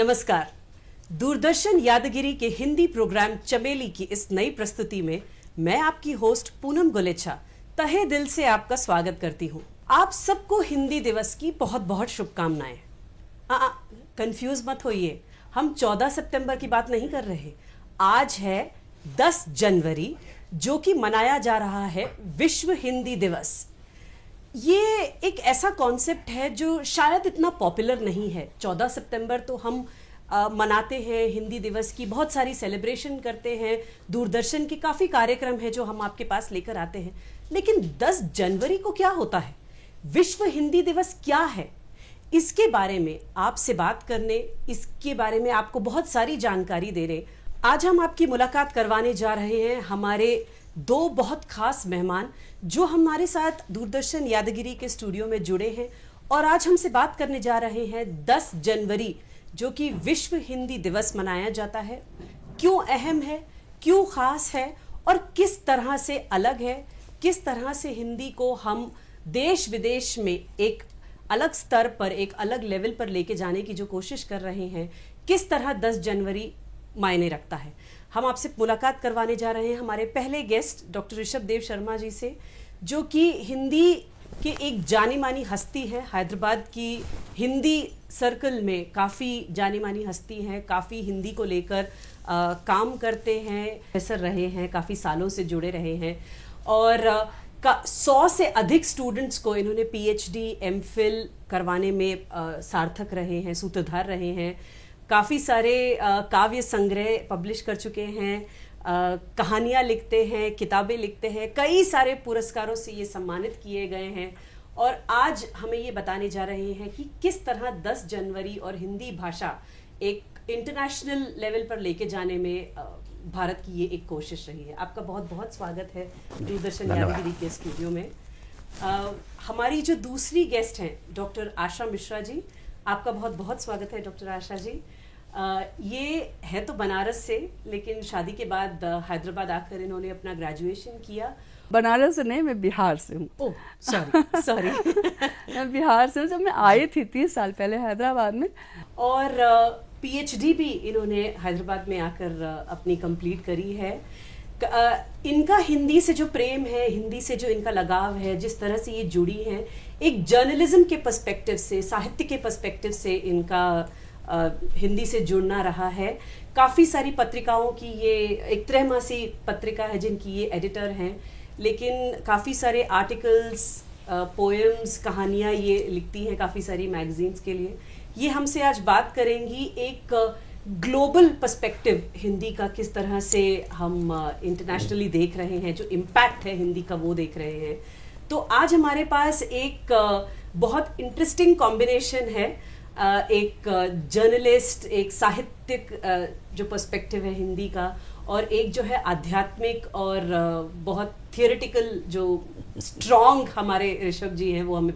नमस्कार। दूरदर्शन यादगिरी के हिंदी प्रोग्राम चमेली की इस नई प्रस्तुति में मैं आपकी होस्ट पूनम गुलेच्छा तहे दिल से आपका स्वागत करती हूँ। आप सबको हिंदी दिवस की बहुत बहुत शुभकामनाएं। कंफ्यूज मत होइए, हम 14 सितंबर की बात नहीं कर रहे। आज है 10 जनवरी, जो कि मनाया जा रहा है विश्व हिंदी दिवस। ये एक ऐसा कॉन्सेप्ट है जो शायद इतना पॉपुलर नहीं है। 14 सितंबर तो हम मनाते हैं, हिंदी दिवस की बहुत सारी सेलिब्रेशन करते हैं, दूरदर्शन के काफ़ी कार्यक्रम हैं जो हम आपके पास लेकर आते हैं। लेकिन 10 जनवरी को क्या होता है, विश्व हिंदी दिवस क्या है, इसके बारे में आपसे बात करने, इसके बारे में आपको बहुत सारी जानकारी देने आज हम आपकी मुलाकात करवाने जा रहे हैं हमारे दो बहुत खास मेहमान जो हमारे साथ दूरदर्शन यादगिरी के स्टूडियो में जुड़े हैं और आज हमसे बात करने जा रहे हैं 10 जनवरी जो कि विश्व हिंदी दिवस मनाया जाता है, क्यों अहम है, क्यों खास है और किस तरह से अलग है, किस तरह से हिंदी को हम देश विदेश में एक अलग स्तर पर, एक अलग लेवल पर लेके जाने की जो कोशिश कर रहे हैं, किस तरह 10 जनवरी मायने रखता है। हम आपसे मुलाकात करवाने जा रहे हैं हमारे पहले गेस्ट डॉक्टर ऋषभ देव शर्मा जी से, जो कि हिंदी के एक जानी मानी हस्ती है। हैदराबाद की हिंदी सर्कल में काफ़ी जानी मानी हस्ती हैं, काफ़ी हिंदी को लेकर काम करते हैं, प्रोफेसर रहे हैं, काफ़ी सालों से जुड़े रहे हैं और 100 से अधिक स्टूडेंट्स को इन्होंने PhD MPhil करवाने में सार्थक रहे हैं, सूत्रधार रहे हैं। काफ़ी सारे काव्य संग्रह पब्लिश कर चुके हैं, कहानियाँ लिखते हैं, किताबें लिखते हैं, कई सारे पुरस्कारों से ये सम्मानित किए गए हैं और आज हमें ये बताने जा रहे हैं कि किस तरह 10 जनवरी और हिंदी भाषा एक इंटरनेशनल लेवल पर लेके जाने में भारत की ये एक कोशिश रही है। आपका बहुत बहुत स्वागत है दूरदर्शन यादगिरी के स्टूडियो में। हमारी जो दूसरी गेस्ट हैं डॉक्टर आशा मिश्रा जी, आपका बहुत बहुत स्वागत है डॉक्टर आशा जी। ये है तो बनारस से, लेकिन शादी के बाद हैदराबाद आकर इन्होंने अपना ग्रेजुएशन किया। बनारस से नहीं, मैं बिहार से हूँ। ओह सॉरी मैं बिहार से हूँ। जब मैं आई थी 30 साल पहले हैदराबाद में, और PhD भी इन्होंने हैदराबाद में आकर अपनी कंप्लीट करी है। इनका हिंदी से जो प्रेम है, हिंदी से जो इनका लगाव है, जिस तरह से ये जुड़ी हैं, एक जर्नलिज्म के पर्सपेक्टिव से, साहित्य के पर्सपेक्टिव से इनका हिंदी से जुड़ना रहा है। काफ़ी सारी पत्रिकाओं की ये एक त्रैमासी पत्रिका है जिनकी ये एडिटर हैं, लेकिन काफ़ी सारे आर्टिकल्स, पोएम्स, कहानियाँ ये लिखती हैं काफ़ी सारी मैगजीन्स के लिए। ये हमसे आज बात करेंगी एक ग्लोबल पर्सपेक्टिव हिंदी का, किस तरह से हम इंटरनेशनली देख रहे हैं, जो इम्पैक्ट है हिंदी का वो देख रहे हैं। तो आज हमारे पास एक बहुत इंटरेस्टिंग कॉम्बिनेशन है, एक जर्नलिस्ट, एक साहित्यिक जो पर्सपेक्टिव है हिंदी का, और एक जो है आध्यात्मिक और बहुत थियोरेटिकल जो स्ट्रॉन्ग हमारे ऋषभ जी हैं, वो हमें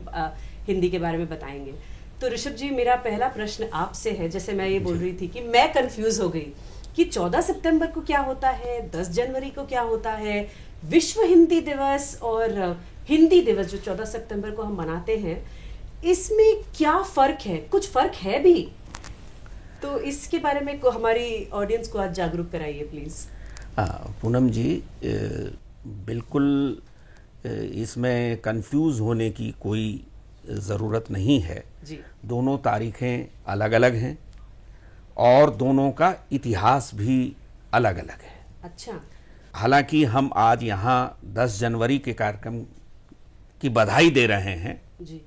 हिंदी के बारे में बताएंगे। तो ऋषभ जी, मेरा पहला प्रश्न आपसे है, जैसे मैं ये बोल रही थी कि मैं कंफ्यूज हो गई कि 14 सितंबर को क्या होता है, 10 जनवरी को क्या होता है, विश्व हिंदी दिवस और हिंदी दिवस जो 14 सितंबर को हम मनाते हैं, इसमें क्या फ़र्क है? कुछ फ़र्क है भी? तो इसके बारे में हमारी ऑडियंस को आज जागरूक कराइए प्लीज़। पूनम जी, बिल्कुल इसमें कंफ्यूज होने की कोई ज़रूरत नहीं है जी। दोनों तारीखें अलग अलग हैं और दोनों का इतिहास भी अलग अलग है। अच्छा। हालांकि हम आज यहाँ 10 जनवरी के कार्यक्रम की बधाई दे रहे हैं जी,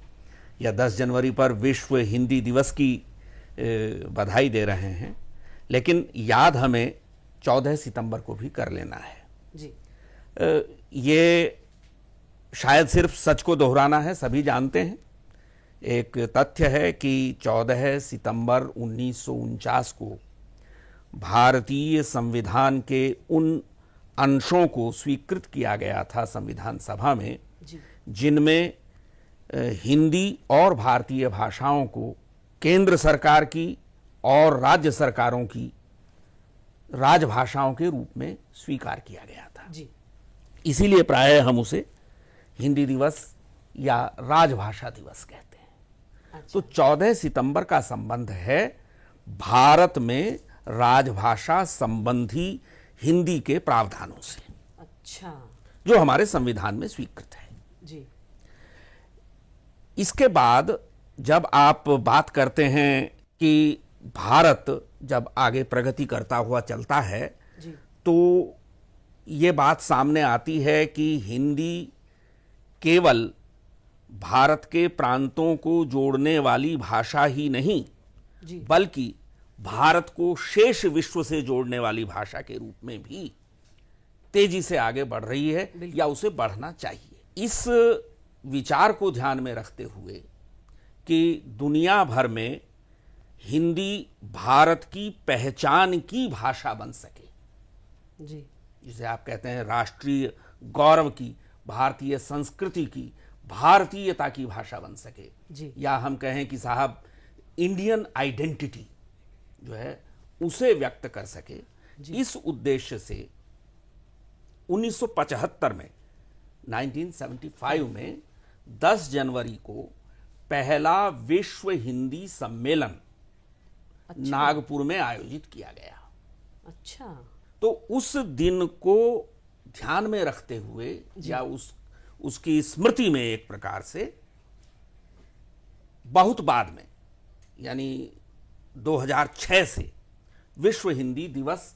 या 10 जनवरी पर विश्व हिंदी दिवस की बधाई दे रहे हैं, लेकिन याद हमें 14 सितंबर को भी कर लेना है जी। ये शायद सिर्फ सच को दोहराना है, सभी जानते हैं। एक तथ्य है कि 14 सितंबर 1949 को भारतीय संविधान के उन अंशों को स्वीकृत किया गया था संविधान सभा में जिनमें हिंदी और भारतीय भाषाओं को केंद्र सरकार की और राज्य सरकारों की राजभाषाओं के रूप में स्वीकार किया गया था जी। इसीलिए प्रायः हम उसे हिंदी दिवस या राजभाषा दिवस कहते हैं। अच्छा। तो 14 सितंबर का संबंध है भारत में राजभाषा संबंधी हिंदी के प्रावधानों से, अच्छा जो हमारे संविधान में स्वीकृत है। जी। इसके बाद जब आप बात करते हैं कि भारत जब आगे प्रगति करता हुआ चलता है, जी। तो ये बात सामने आती है कि हिंदी केवल भारत के प्रांतों को जोड़ने वाली भाषा ही नहीं, जी। बल्कि भारत को शेष विश्व से जोड़ने वाली भाषा के रूप में भी तेजी से आगे बढ़ रही है या उसे बढ़ना चाहिए। इस विचार को ध्यान में रखते हुए कि दुनिया भर में हिंदी भारत की पहचान की भाषा बन सके, जी। जिसे आप कहते हैं राष्ट्रीय गौरव की, भारतीय संस्कृति की, भारतीयता की भाषा बन सके, जी। या हम कहें कि साहब इंडियन आइडेंटिटी जो है उसे व्यक्त कर सके, इस उद्देश्य से 1975 में 1975 में 10 जनवरी को पहला विश्व हिंदी सम्मेलन नागपुर में आयोजित किया गया। अच्छा। तो उस दिन को ध्यान में रखते हुए या उसकी स्मृति में एक प्रकार से बहुत बाद में, यानी 2006 से विश्व हिंदी दिवस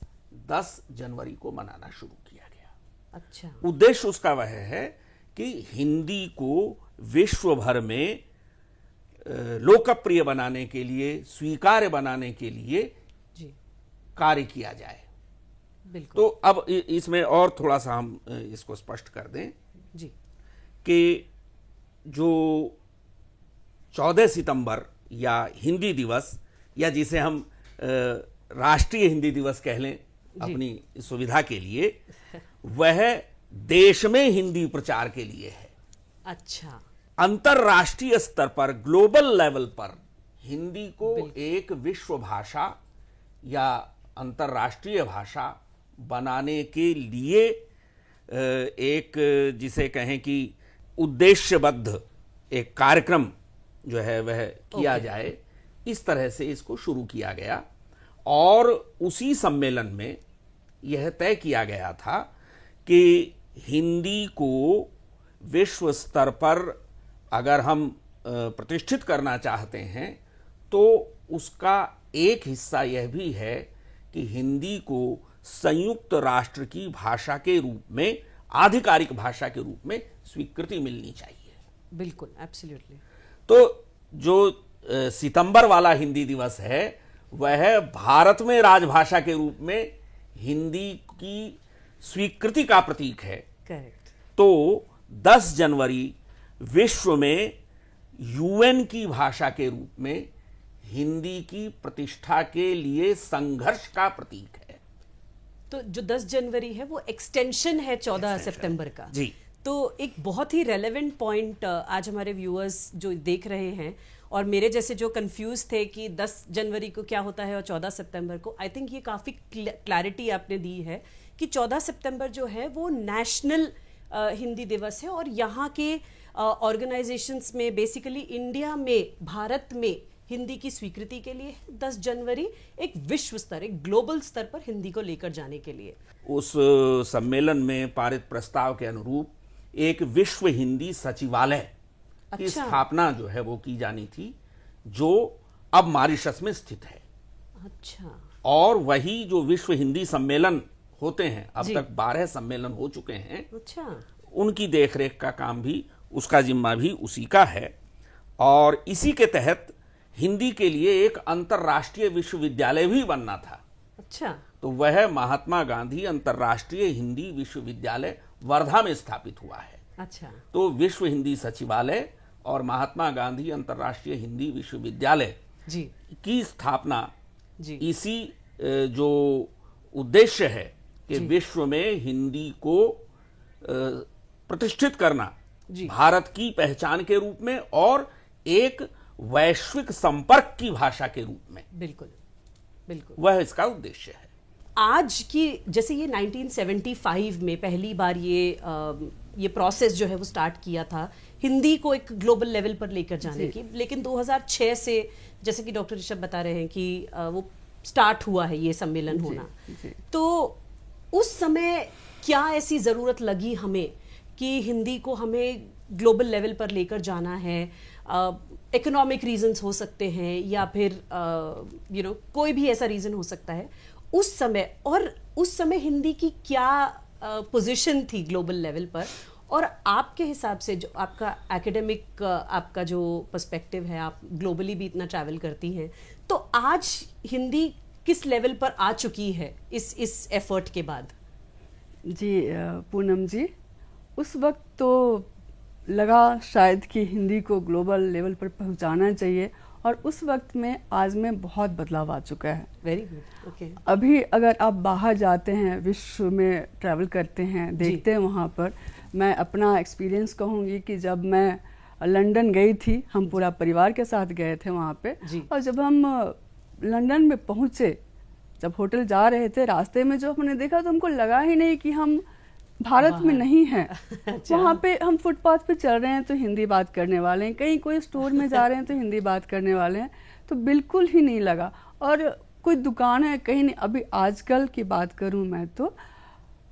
10 जनवरी को मनाना शुरू किया गया। अच्छा। उद्देश्य उसका वह है कि हिंदी को विश्व भर में लोकप्रिय बनाने के लिए, स्वीकार्य बनाने के लिए जी। कार्य किया जाए। बिल्कुल। तो अब इसमें और थोड़ा सा हम इसको स्पष्ट कर दें जी। कि जो 14 सितंबर या हिंदी दिवस, या जिसे हम राष्ट्रीय हिंदी दिवस कह लें अपनी सुविधा के लिए, वह देश में हिंदी प्रचार के लिए है। अच्छा। अंतरराष्ट्रीय स्तर पर, ग्लोबल लेवल पर हिंदी को एक विश्व भाषा या अंतरराष्ट्रीय भाषा बनाने के लिए एक, जिसे कहें कि उद्देश्यबद्ध एक कार्यक्रम जो है वह किया जाए, इस तरह से इसको शुरू किया गया। और उसी सम्मेलन में यह तय किया गया था कि हिंदी को विश्व स्तर पर अगर हम प्रतिष्ठित करना चाहते हैं तो उसका एक हिस्सा यह भी है कि हिंदी को संयुक्त राष्ट्र की भाषा के रूप में, आधिकारिक भाषा के रूप में स्वीकृति मिलनी चाहिए। बिल्कुल, एब्सोल्युटली। तो जो सितंबर वाला हिंदी दिवस है वह भारत में राजभाषा के रूप में हिंदी की स्वीकृति का प्रतीक है। करेक्ट। तो 10 जनवरी विश्व में यूएन की भाषा के रूप में हिंदी की प्रतिष्ठा के लिए संघर्ष का प्रतीक है। तो जो 10 जनवरी है वो एक्सटेंशन है 14 सितंबर का। जी। तो एक बहुत ही रेलेवेंट पॉइंट आज हमारे व्यूअर्स जो देख रहे हैं और मेरे जैसे जो कंफ्यूज थे कि 10 जनवरी को क्या होता है और 14 सितंबर को, आई थिंक ये काफ़ी क्लैरिटी आपने दी है कि 14 सितंबर जो है वो नेशनल हिंदी दिवस है और यहाँ के ऑर्गेनाइजेशंस में, बेसिकली इंडिया में, भारत में हिंदी की स्वीकृति के लिए 10 जनवरी एक विश्व स्तर, एक ग्लोबल स्तर पर हिंदी को लेकर जाने के लिए। उस सम्मेलन में पारित प्रस्ताव के अनुरूप एक विश्व हिंदी सचिवालय की स्थापना जो है वो की जानी थी, जो अब मॉरिशस में स्थित है। अच्छा। और वही जो विश्व हिंदी सम्मेलन होते हैं, अब तक 12 सम्मेलन हो चुके हैं, अच्छा, उनकी देखरेख का काम भी, उसका जिम्मा भी उसी का है। और इसी के तहत हिंदी के लिए एक अंतर्राष्ट्रीय विश्वविद्यालय भी बनना था। अच्छा। तो वह महात्मा गांधी अंतर्राष्ट्रीय हिंदी विश्वविद्यालय वर्धा में स्थापित हुआ है। अच्छा। तो विश्व हिंदी सचिवालय और महात्मा गांधी अंतर्राष्ट्रीय हिंदी विश्वविद्यालय जी की स्थापना जी इसी जो उद्देश्य है कि विश्व में हिंदी को प्रतिष्ठित करना, भारत की पहचान के रूप में और एक वैश्विक संपर्क की भाषा के रूप में, बिल्कुल बिल्कुल, वह इसका उद्देश्य है। आज की जैसे ये 1975 में पहली बार ये ये प्रोसेस जो है वो स्टार्ट किया था हिंदी को एक ग्लोबल लेवल पर लेकर जाने की, लेकिन 2006 से जैसे कि डॉक्टर ऋषभ बता रहे हैं कि वो स्टार्ट हुआ है ये सम्मेलन होना। तो उस समय क्या ऐसी ज़रूरत लगी हमें कि हिंदी को हमें ग्लोबल लेवल पर लेकर जाना है? इकोनॉमिक रीजंस हो सकते हैं या फिर कोई भी ऐसा रीज़न हो सकता है उस समय, और उस समय हिंदी की क्या पोजीशन थी ग्लोबल लेवल पर? और आपके हिसाब से जो आपका एकेडमिक आपका जो पर्सपेक्टिव है, आप ग्लोबली भी इतना ट्रैवल करती हैं, तो आज हिंदी किस लेवल पर आ चुकी है इस एफर्ट के बाद? जी पूनम जी, उस वक्त तो लगा शायद कि हिंदी को ग्लोबल लेवल पर पहुंचाना चाहिए, और उस वक्त में आज में बहुत बदलाव आ चुका है। Very good, okay. अभी अगर आप बाहर जाते हैं, विश्व में ट्रैवल करते हैं, देखते हैं वहाँ पर, मैं अपना एक्सपीरियंस कहूँगी कि जब मैं लंदन गई थी, हम पूरा परिवार के साथ गए थे वहाँ पे, और जब हम लंदन में पहुँचे, जब होटल जा रहे थे, रास्ते में जो हमने देखा तो हमको लगा ही नहीं कि हम भारत में नहीं हैं। अच्छा। वहाँ पे हम फुटपाथ पे चल रहे हैं तो हिंदी बात करने वाले हैं, कहीं कोई स्टोर में जा रहे हैं तो हिंदी बात करने वाले हैं, तो बिल्कुल ही नहीं लगा। और कोई दुकान है कहीं नहीं। अभी आजकल की बात करूँ मैं तो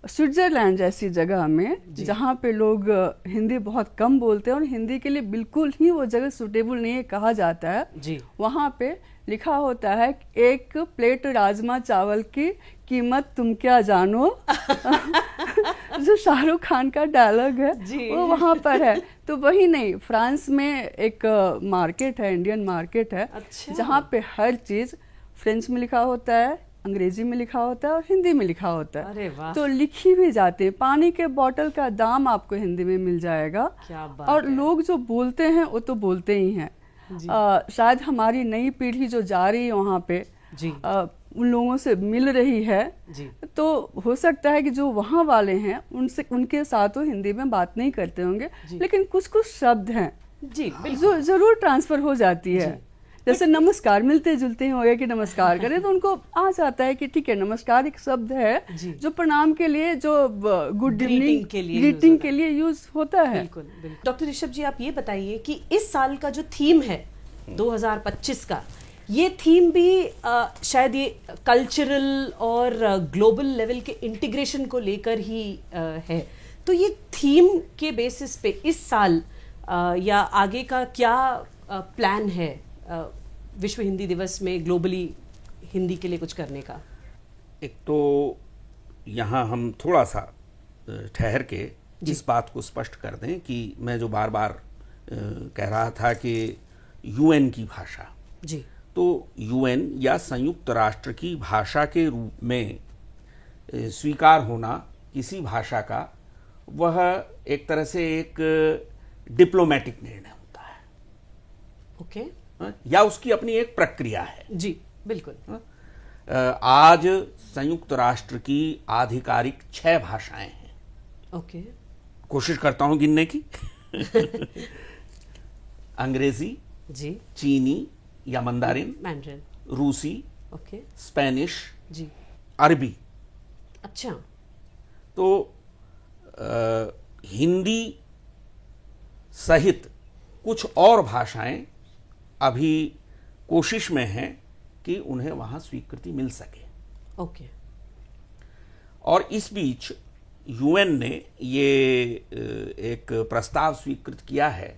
स्विट्जरलैंड जैसी जगह में, जहाँ पे लोग हिंदी बहुत कम बोलते हैं और हिंदी के लिए बिल्कुल ही वो जगह सूटेबल नहीं है कहा जाता है जी। वहाँ पे लिखा होता है एक प्लेट राजमा चावल की कीमत तुम क्या जानो। जो शाहरुख खान का डायलॉग है वो वहाँ पर है। तो वही नहीं, फ्रांस में एक मार्केट है, इंडियन मार्केट है। अच्छा। जहाँ पे हर चीज़ फ्रेंच में लिखा होता है, अंग्रेजी में लिखा होता है और हिंदी में लिखा होता है। अरे वाह। तो लिखी भी जाती है। पानी के बोतल का दाम आपको हिंदी में मिल जाएगा। क्या बात और है। लोग जो बोलते हैं वो तो बोलते ही हैं। शायद हमारी नई पीढ़ी जो जा रही है वहाँ पे जी। उन लोगों से मिल रही है जी। तो हो सकता है कि जो वहाँ वाले हैं उनसे उनके साथ वो हिंदी में बात नहीं करते होंगे, लेकिन कुछ कुछ शब्द हैं जी जो जरूर ट्रांसफर हो जाती है। जैसे नमस्कार, मिलते जुलते ही हो गया कि नमस्कार करें तो उनको आ जाता है कि ठीक है, नमस्कार एक शब्द है जो प्रणाम के लिए, जो गुड इवनिंग ग्रीटिंग के लिए यूज होता है। बिल्कुल, बिल्कुल। डॉक्टर ऋषभ जी, आप ये बताइए कि इस साल का जो थीम है 2025 का, ये थीम भी शायद ये कल्चरल और ग्लोबल लेवल के इंटीग्रेशन को लेकर ही है। तो ये थीम के बेसिस पे इस साल या आगे का क्या प्लान है विश्व हिंदी दिवस में ग्लोबली हिंदी के लिए कुछ करने का? एक तो यहाँ हम थोड़ा सा ठहर के इस बात को स्पष्ट कर दें कि मैं जो बार बार कह रहा था कि यूएन की भाषा, जी, तो यूएन या संयुक्त राष्ट्र की भाषा के रूप में स्वीकार होना किसी भाषा का, वह एक तरह से एक डिप्लोमेटिक निर्णय होता है। ओके। या उसकी अपनी एक प्रक्रिया है। जी बिल्कुल। आज संयुक्त राष्ट्र की आधिकारिक 6 भाषाएं हैं। ओके। कोशिश करता हूं गिनने की। अंग्रेजी, जी, चीनी या मंदारिन, मैंड्रिन, रूसी, ओके, स्पेनिश, जी, अरबी। अच्छा। तो हिंदी सहित कुछ और भाषाएं अभी कोशिश में हैं कि उन्हें वहां स्वीकृति मिल सके। ओके। और इस बीच यूएन ने ये एक प्रस्ताव स्वीकृत किया है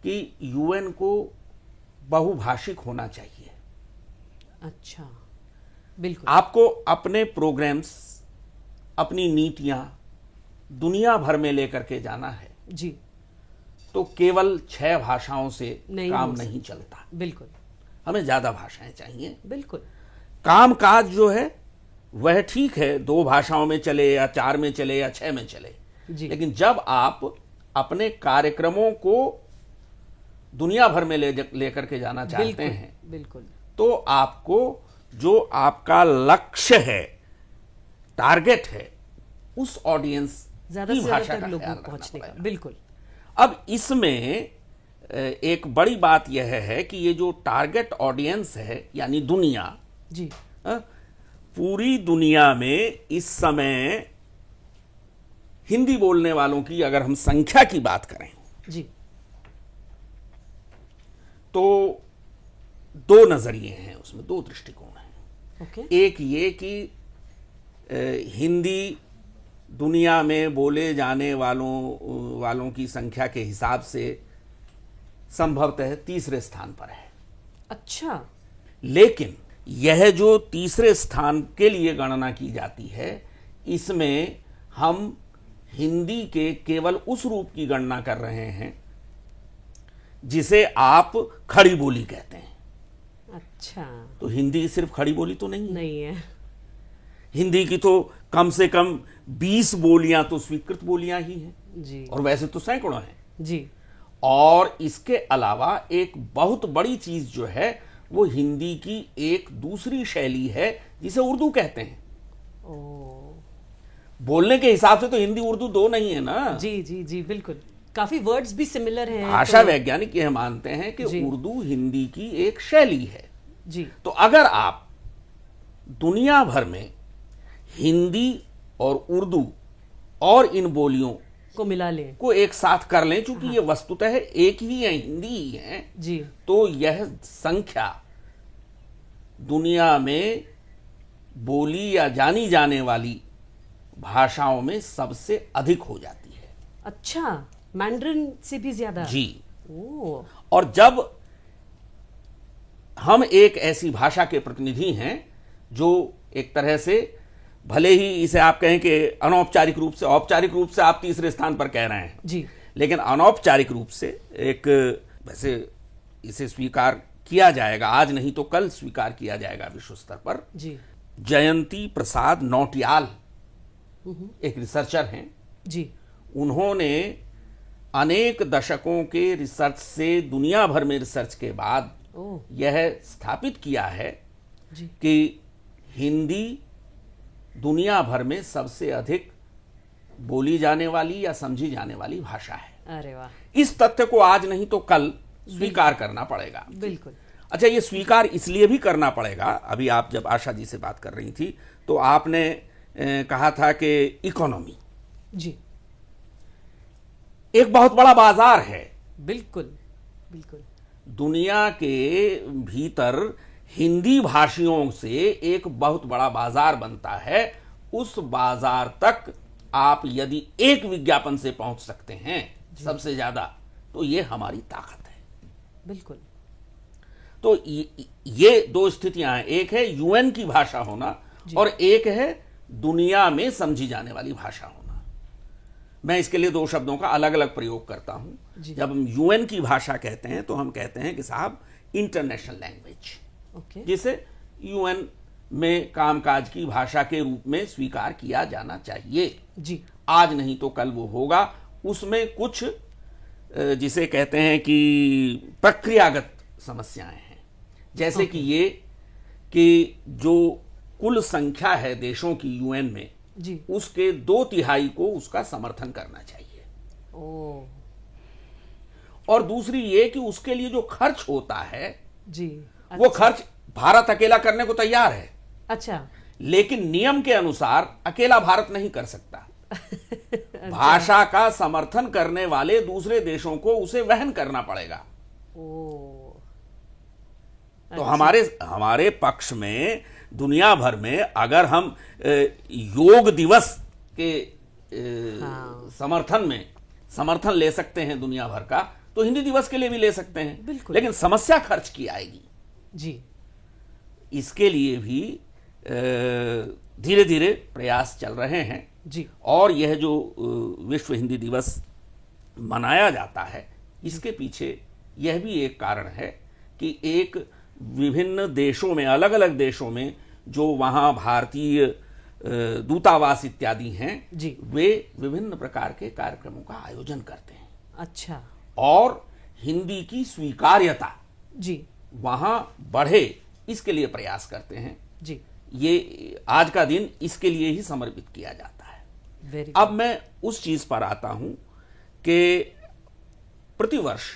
कि यूएन को बहुभाषिक होना चाहिए। अच्छा, बिल्कुल। आपको अपने प्रोग्राम्स, अपनी नीतियां दुनिया भर में लेकर के जाना है, जी, तो केवल 6 भाषाओं से नहीं काम हो नहीं चलता। बिल्कुल, हमें ज्यादा भाषाएं चाहिए। बिल्कुल। काम काज जो है वह ठीक है, 2 भाषाओं में चले या 4 में चले या 6 में चले, जी। लेकिन जब आप अपने कार्यक्रमों को दुनिया भर में लेकर के जाना चाहते हैं, बिल्कुल, तो आपको जो आपका लक्ष्य है, टारगेट है, उस ऑडियंस ज्यादा की से भाषा ज्यादा का लोगों ख्याल को रखना पहुंचने का। पड़ेगा। बिल्कुल। अब इसमें एक बड़ी बात यह है कि ये जो टारगेट ऑडियंस है, यानी दुनिया, जी, पूरी दुनिया में इस समय हिंदी बोलने वालों की अगर हम संख्या की बात करें जी। तो दो नजरिए हैं उसमें, दो दृष्टिकोण हैं। ओके। एक ये कि हिंदी दुनिया में बोले जाने वालों की संख्या के हिसाब से संभवतः तीसरे स्थान पर है। अच्छा। लेकिन यह जो तीसरे स्थान के लिए गणना की जाती है, इसमें हम हिंदी के केवल उस रूप की गणना कर रहे हैं जिसे आप खड़ी बोली कहते हैं। अच्छा। तो हिंदी सिर्फ खड़ी बोली तो नहीं है। नहीं है। हिंदी की तो कम से कम 20 बोलियां तो स्वीकृत बोलियां ही हैं, जी। और वैसे तो सैकड़ों हैं। जी। और इसके अलावा एक बहुत बड़ी चीज जो है वो हिंदी की एक दूसरी शैली है जिसे उर्दू कहते हैं। ओ। बोलने के हिसाब से तो हिंदी उर्दू दो नहीं है ना। जी जी जी, बिल्कुल। काफी वर्ड्स भी सिमिलर हैं। भाषा वैज्ञानिक यह मानते हैं कि जी। उर्दू हिंदी की एक शैली है। जी। तो अगर आप दुनिया भर में हिंदी और उर्दू और इन बोलियों को मिला लें। को एक साथ कर लें, चूंकि ये वस्तुतः एक ही है, हिंदी ही है, जी। तो यह संख्या दुनिया में बोली या जानी जाने वाली भाषाओं में सबसे अधिक हो जाती है। अच्छा, मैंड्रिन से भी ज्यादा? जी। ओ। और जब हम एक ऐसी भाषा के प्रतिनिधि हैं जो एक तरह से, भले ही इसे आप कहें कि अनौपचारिक रूप से, औपचारिक रूप से आप तीसरे स्थान पर कह रहे हैं जी, लेकिन अनौपचारिक रूप से एक, वैसे इसे स्वीकार किया जाएगा, आज नहीं तो कल स्वीकार किया जाएगा विश्व स्तर पर। जी। जयंती प्रसाद नौटियाल एक रिसर्चर हैं। जी। उन्होंने अनेक दशकों के रिसर्च से, दुनिया भर में रिसर्च के बाद ओ। यह स्थापित किया है जी। कि हिंदी दुनिया भर में सबसे अधिक बोली जाने वाली या समझी जाने वाली भाषा है। अरे वाह। इस तथ्य को आज नहीं तो कल स्वीकार करना पड़ेगा। बिल्कुल। अच्छा, ये स्वीकार इसलिए भी करना पड़ेगा, अभी आप जब आशा जी से बात कर रही थी तो आपने कहा था कि इकोनॉमी जी। एक बहुत बड़ा बाजार है। बिल्कुल बिल्कुल। दुनिया के भीतर हिंदी भाषियों से एक बहुत बड़ा बाजार बनता है। उस बाजार तक आप यदि एक विज्ञापन से पहुंच सकते हैं सबसे ज्यादा, तो ये हमारी ताकत है। बिल्कुल। तो ये दो स्थितियां हैं, एक है यूएन की भाषा होना और एक है दुनिया में समझी जाने वाली भाषा होना। मैं इसके लिए दो शब्दों का अलग अलग प्रयोग करता हूं। जब हम यूएन की भाषा कहते हैं तो हम कहते हैं कि साहब इंटरनेशनल लैंग्वेज, ओके। जिसे यूएन में कामकाज की भाषा के रूप में स्वीकार किया जाना चाहिए। जी। आज नहीं तो कल वो होगा। उसमें कुछ जिसे कहते हैं कि प्रक्रियागत समस्याएं हैं, जैसे कि ये कि जो कुल संख्या है देशों की यूएन में, जी। उसके 2/3 को उसका समर्थन करना चाहिए। ओ। और दूसरी ये कि उसके लिए जो खर्च होता है, जी। वो खर्च भारत अकेला करने को तैयार है, अच्छा। लेकिन नियम के अनुसार अकेला भारत नहीं कर सकता। भाषा का समर्थन करने वाले दूसरे देशों को उसे वहन करना पड़ेगा। ओ। तो हमारे पक्ष में दुनिया भर में अगर हम योग दिवस के समर्थन ले सकते हैं दुनिया भर का, तो हिंदी दिवस के लिए भी ले सकते हैं। बिल्कुल। लेकिन समस्या खर्च की आएगी। जी। इसके लिए भी धीरे धीरे प्रयास चल रहे हैं। जी। और यह जो विश्व हिंदी दिवस मनाया जाता है, इसके पीछे यह भी एक कारण है कि एक विभिन्न देशों में, अलग अलग देशों में जो वहाँ भारतीय दूतावास इत्यादि हैं, जी। वे विभिन्न प्रकार के कार्यक्रमों का आयोजन करते हैं। अच्छा। और हिंदी की स्वीकार्यता जी। वहाँ बढ़े, इसके लिए प्रयास करते हैं। जी। ये आज का दिन इसके लिए ही समर्पित किया जाता है। वेरी। अब मैं उस चीज पर आता हूं कि प्रतिवर्ष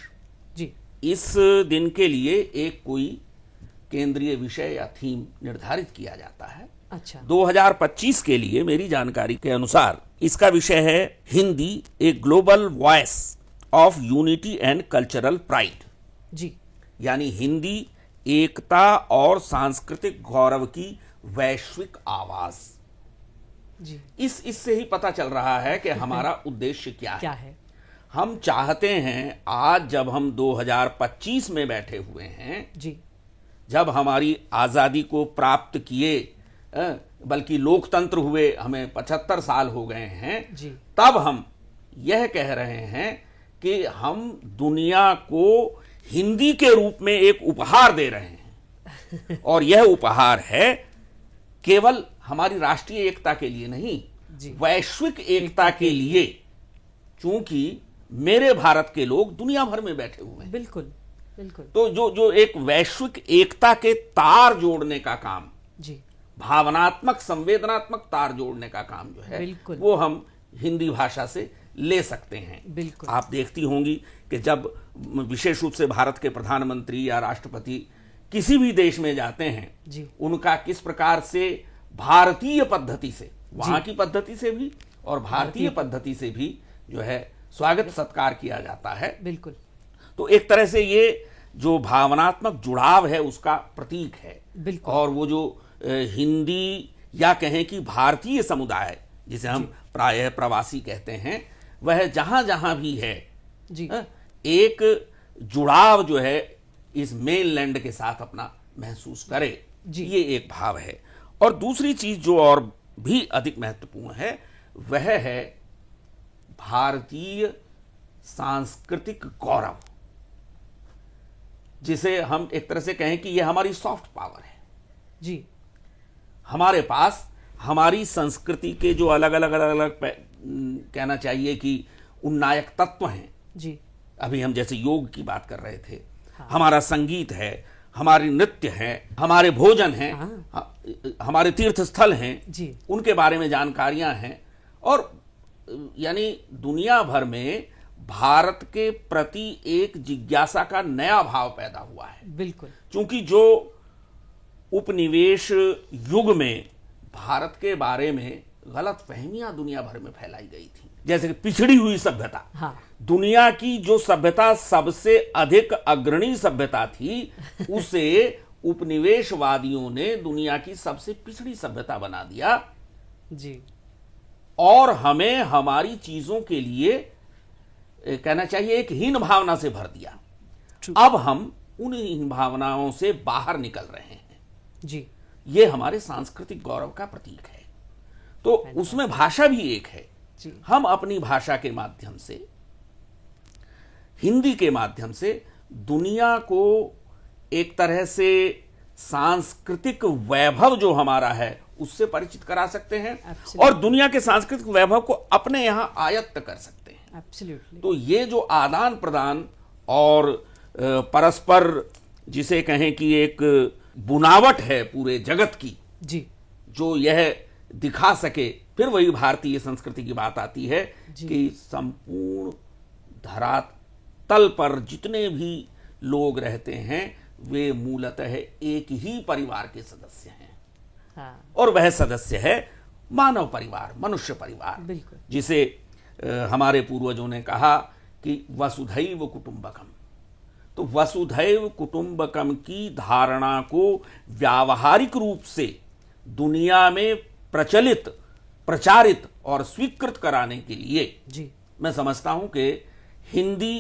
जी। इस दिन के लिए एक कोई केंद्रीय विषय या थीम निर्धारित किया जाता है। अच्छा। 2025 के लिए मेरी जानकारी के अनुसार इसका विषय है Hindi, a global voice of unity and cultural pride. जी। यानी हिंदी एकता और सांस्कृतिक गौरव की वैश्विक आवाज। जी। इससे ही पता चल रहा है कि हमारा उद्देश्य क्या है। है? हम चाहते हैं आज जब हम 2025 में बैठे हुए हैं, जी। जब हमारी आजादी को प्राप्त किए, बल्कि लोकतंत्र हुए हमें 75 साल हो गए हैं, जी। तब हम यह कह रहे हैं कि हम दुनिया को हिंदी के रूप में एक उपहार दे रहे हैं। और यह उपहार है केवल हमारी राष्ट्रीय एकता के लिए नहीं, जी। वैश्विक एकता के लिए, चूंकि मेरे भारत के लोग दुनिया भर में बैठे हुए हैं। बिल्कुल बिल्कुल। तो जो एक वैश्विक एकता के तार जोड़ने का काम, जी। भावनात्मक संवेदनात्मक तार जोड़ने का काम जो है, बिल्कुल। वो हम हिंदी भाषा से ले सकते हैं। बिल्कुल। आप देखती होंगी कि जब विशेष रूप से भारत के प्रधानमंत्री या राष्ट्रपति किसी भी देश में जाते हैं, जी। उनका किस प्रकार से भारतीय पद्धति से, वहां की पद्धति से भी और भारतीय पद्धति से भी जो है स्वागत सत्कार किया जाता है। बिल्कुल। तो एक तरह से ये जो भावनात्मक जुड़ाव है उसका प्रतीक है। बिल्कुल। और वो जो हिंदी या कहें कि भारतीय समुदाय, जिसे हम प्रायः प्रवासी कहते हैं, वह जहां जहां भी है, जी। एक जुड़ाव जो है इस मेनलैंड के साथ अपना महसूस करे, जी। ये एक भाव है। और दूसरी चीज जो और भी अधिक महत्वपूर्ण है वह है भारतीय सांस्कृतिक गौरव, जिसे हम एक तरह से कहें कि यह हमारी सॉफ्ट पावर है। जी। हमारे पास हमारी संस्कृति के जो अलग अलग कहना चाहिए कि उन्नायक तत्व हैं। जी। अभी हम जैसे योग की बात कर रहे थे, हमारा संगीत है, हमारी नृत्य है, हमारे भोजन हैं, हमारे तीर्थ स्थल हैं, जी। उनके बारे में जानकारियां हैं। और यानी दुनिया भर में भारत के प्रति एक जिज्ञासा का नया भाव पैदा हुआ है। बिल्कुल। क्योंकि जो उपनिवेश युग में भारत के बारे में गलत फहमियां दुनिया भर में फैलाई गई थी, जैसे कि पिछड़ी हुई सभ्यता। हाँ। दुनिया की जो सभ्यता सबसे अधिक अग्रणी सभ्यता थी, उसे उपनिवेशवादियों ने दुनिया की सबसे पिछड़ी सभ्यता बना दिया। जी। और हमें हमारी चीजों के लिए कहना चाहिए एक हीन भावना से भर दिया। अब हम उन हीन भावनाओं से बाहर निकल रहे हैं। जी। ये हमारे सांस्कृतिक गौरव का प्रतीक है। तो उसमें भाषा भी एक है। जी। हम अपनी भाषा के माध्यम से, हिंदी के माध्यम से दुनिया को एक तरह से सांस्कृतिक वैभव जो हमारा है उससे परिचित करा सकते हैं। Absolutely. और दुनिया के सांस्कृतिक वैभव को अपने यहां आयत्त कर सकते हैं। Absolutely. तो ये जो आदान प्रदान और परस्पर जिसे कहें कि एक बुनावट है पूरे जगत की, जी। जो यह दिखा सके, फिर वही भारतीय संस्कृति की बात आती है कि संपूर्ण धरातल पर जितने भी लोग रहते हैं वे मूलतः एक ही परिवार के सदस्य हैं। हाँ। और वह सदस्य है मानव परिवार, मनुष्य परिवार, बिल्कुल। जिसे हमारे पूर्वजों ने कहा कि वसुधैव कुटुंबकम। तो वसुधैव कुटुंबकम की धारणा को व्यावहारिक रूप से दुनिया में प्रचलित, प्रचारित और स्वीकृत कराने के लिए जी। मैं समझता हूं कि हिंदी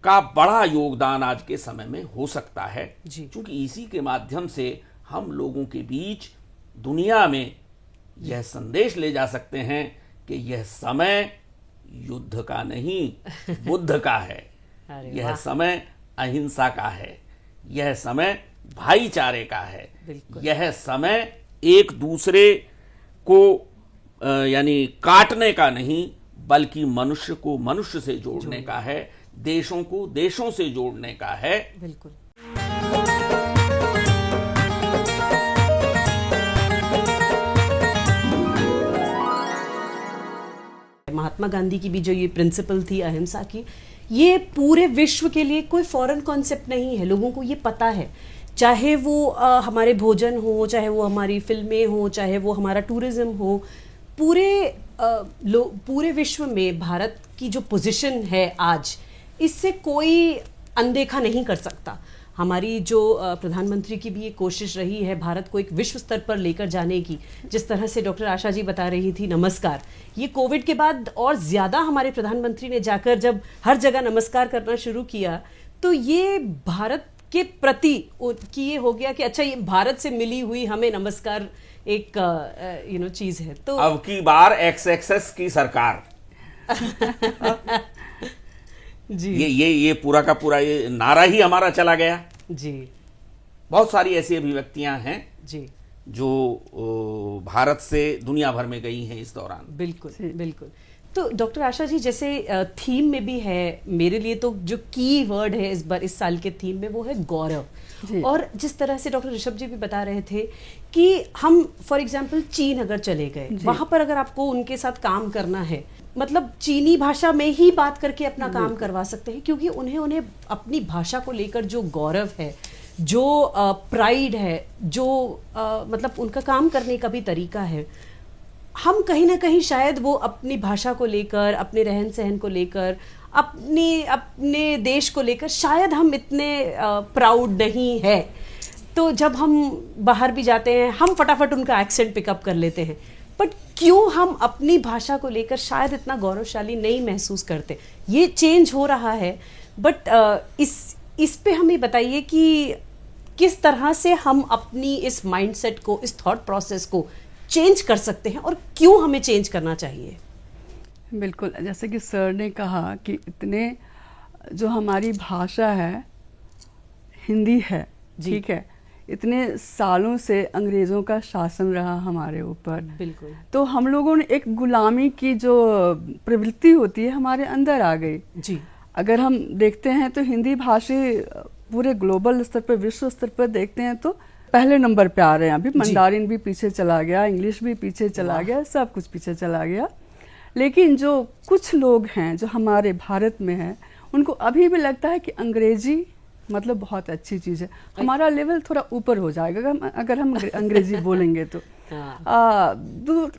का बड़ा योगदान आज के समय में हो सकता है। क्योंकि इसी के माध्यम से हम लोगों के बीच दुनिया में यह संदेश ले जा सकते हैं कि यह समय युद्ध का नहीं, बुद्ध का है। यह समय अहिंसा का है, यह समय भाईचारे का है, यह समय एक दूसरे को यानी काटने का नहीं, बल्कि मनुष्य को मनुष्य से जोड़ने का है, देशों को देशों से जोड़ने का है। बिल्कुल। महात्मा गांधी की भी जो ये प्रिंसिपल थी अहिंसा की, ये पूरे विश्व के लिए कोई फॉरेन कॉन्सेप्ट नहीं है। लोगों को ये पता है, चाहे वो हमारे भोजन हो, चाहे वो हमारी फिल्में हो, चाहे वो हमारा टूरिज्म हो, पूरे पूरे विश्व में भारत की जो पोजीशन है आज, इससे कोई अनदेखा नहीं कर सकता। हमारी जो प्रधानमंत्री की भी ये कोशिश रही है भारत को एक विश्व स्तर पर लेकर जाने की, जिस तरह से डॉक्टर आशा जी बता रही थी नमस्कार, ये कोविड के बाद और ज़्यादा हमारे प्रधानमंत्री ने जाकर जब हर जगह नमस्कार करना शुरू किया, तो ये भारत के प्रति कि ये हो गया कि अच्छा ये भारत से मिली हुई हमें नमस्कार एक चीज़ है। तो अब की बार XXS की सरकार जी ये पूरा का पूरा ये नारा ही हमारा चला गया। जी बहुत सारी ऐसी अभिव्यक्तियां हैं जी जो भारत से दुनिया भर में गई हैं इस दौरान। बिल्कुल बिल्कुल। तो डॉक्टर आशा जी, जैसे थीम में भी है, मेरे लिए तो जो की वर्ड है इस बार इस साल के थीम में वो है गौरव। और जिस तरह से डॉक्टर ऋषभ जी भी बता रहे थे कि हम फॉर एग्जांपल चीन अगर चले गए, वहां पर अगर आपको उनके साथ काम करना है, मतलब चीनी भाषा में ही बात करके अपना काम करवा सकते हैं, क्योंकि उन्हें अपनी भाषा को लेकर जो गौरव है, जो प्राइड है, जो मतलब उनका काम करने का भी तरीका है, हम कहीं ना कहीं शायद वो अपनी भाषा को लेकर, अपने रहन सहन को लेकर, अपने देश को लेकर शायद हम इतने प्राउड नहीं है। तो जब हम बाहर भी जाते हैं हम फटाफट उनका एक्सेंट पिकअप कर लेते हैं, बट क्यों हम अपनी भाषा को लेकर शायद इतना गौरवशाली नहीं महसूस करते? ये चेंज हो रहा है, बट इस पे हमें बताइए कि किस तरह से हम अपनी इस माइंडसेट को, इस थॉट प्रोसेस को चेंज कर सकते हैं और क्यों हमें चेंज करना चाहिए? बिल्कुल, जैसे कि सर ने कहा कि इतने जो हमारी भाषा है हिंदी है, ठीक है, इतने सालों से अंग्रेज़ों का शासन रहा हमारे ऊपर। बिल्कुल। तो हम लोगों ने एक गुलामी की जो प्रवृत्ति होती है हमारे अंदर आ गई जी। अगर हम देखते हैं तो हिंदी भाषी पूरे ग्लोबल स्तर पर, विश्व स्तर पर देखते हैं तो पहले नंबर पे आ रहे हैं। अभी मंडारिन भी पीछे चला गया, इंग्लिश भी पीछे चला गया, सब कुछ पीछे चला गया। लेकिन जो कुछ लोग हैं जो हमारे भारत में हैं, उनको अभी भी लगता है कि अंग्रेजी मतलब बहुत अच्छी चीज़ है। हमारा लेवल थोड़ा ऊपर हो जाएगा अगर हम अंग्रेजी बोलेंगे तो।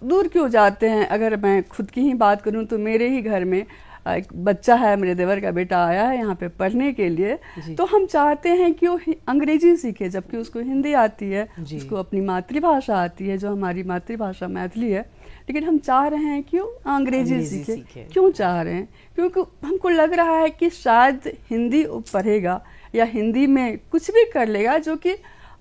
दूर क्यों जाते हैं? अगर मैं खुद की ही बात करूं तो मेरे ही घर में एक बच्चा है, मेरे देवर का बेटा आया है यहाँ पे पढ़ने के लिए, तो हम चाहते हैं कि वो अंग्रेजी सीखे जबकि उसको हिंदी आती है, उसको अपनी मातृभाषा आती है जो हमारी मातृभाषा मैथिली है, लेकिन हम चाह रहे हैं कि वो अंग्रेजी सीखे। क्यों चाह रहे हैं? क्योंकि हमको लग रहा है कि शायद हिंदी पढ़ेगा या हिंदी में कुछ भी कर लेगा, जो कि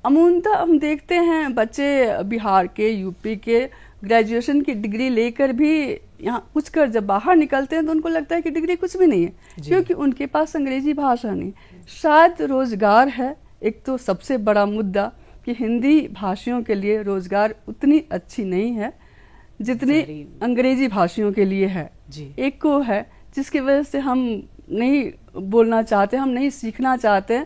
अमूमतः हम देखते हैं बच्चे बिहार के, यूपी के ग्रेजुएशन की डिग्री लेकर भी यहाँ कुछ कर जब बाहर निकलते हैं तो उनको लगता है कि डिग्री कुछ भी नहीं है, क्योंकि उनके पास अंग्रेजी भाषा नहीं। शायद रोजगार है एक तो सबसे बड़ा मुद्दा, कि हिंदी भाषियों के लिए रोजगार उतनी अच्छी नहीं है जितनी अंग्रेजी भाषियों के लिए है। एक को है जिसकी वजह से हम नहीं बोलना चाहते, हम नहीं सीखना चाहते,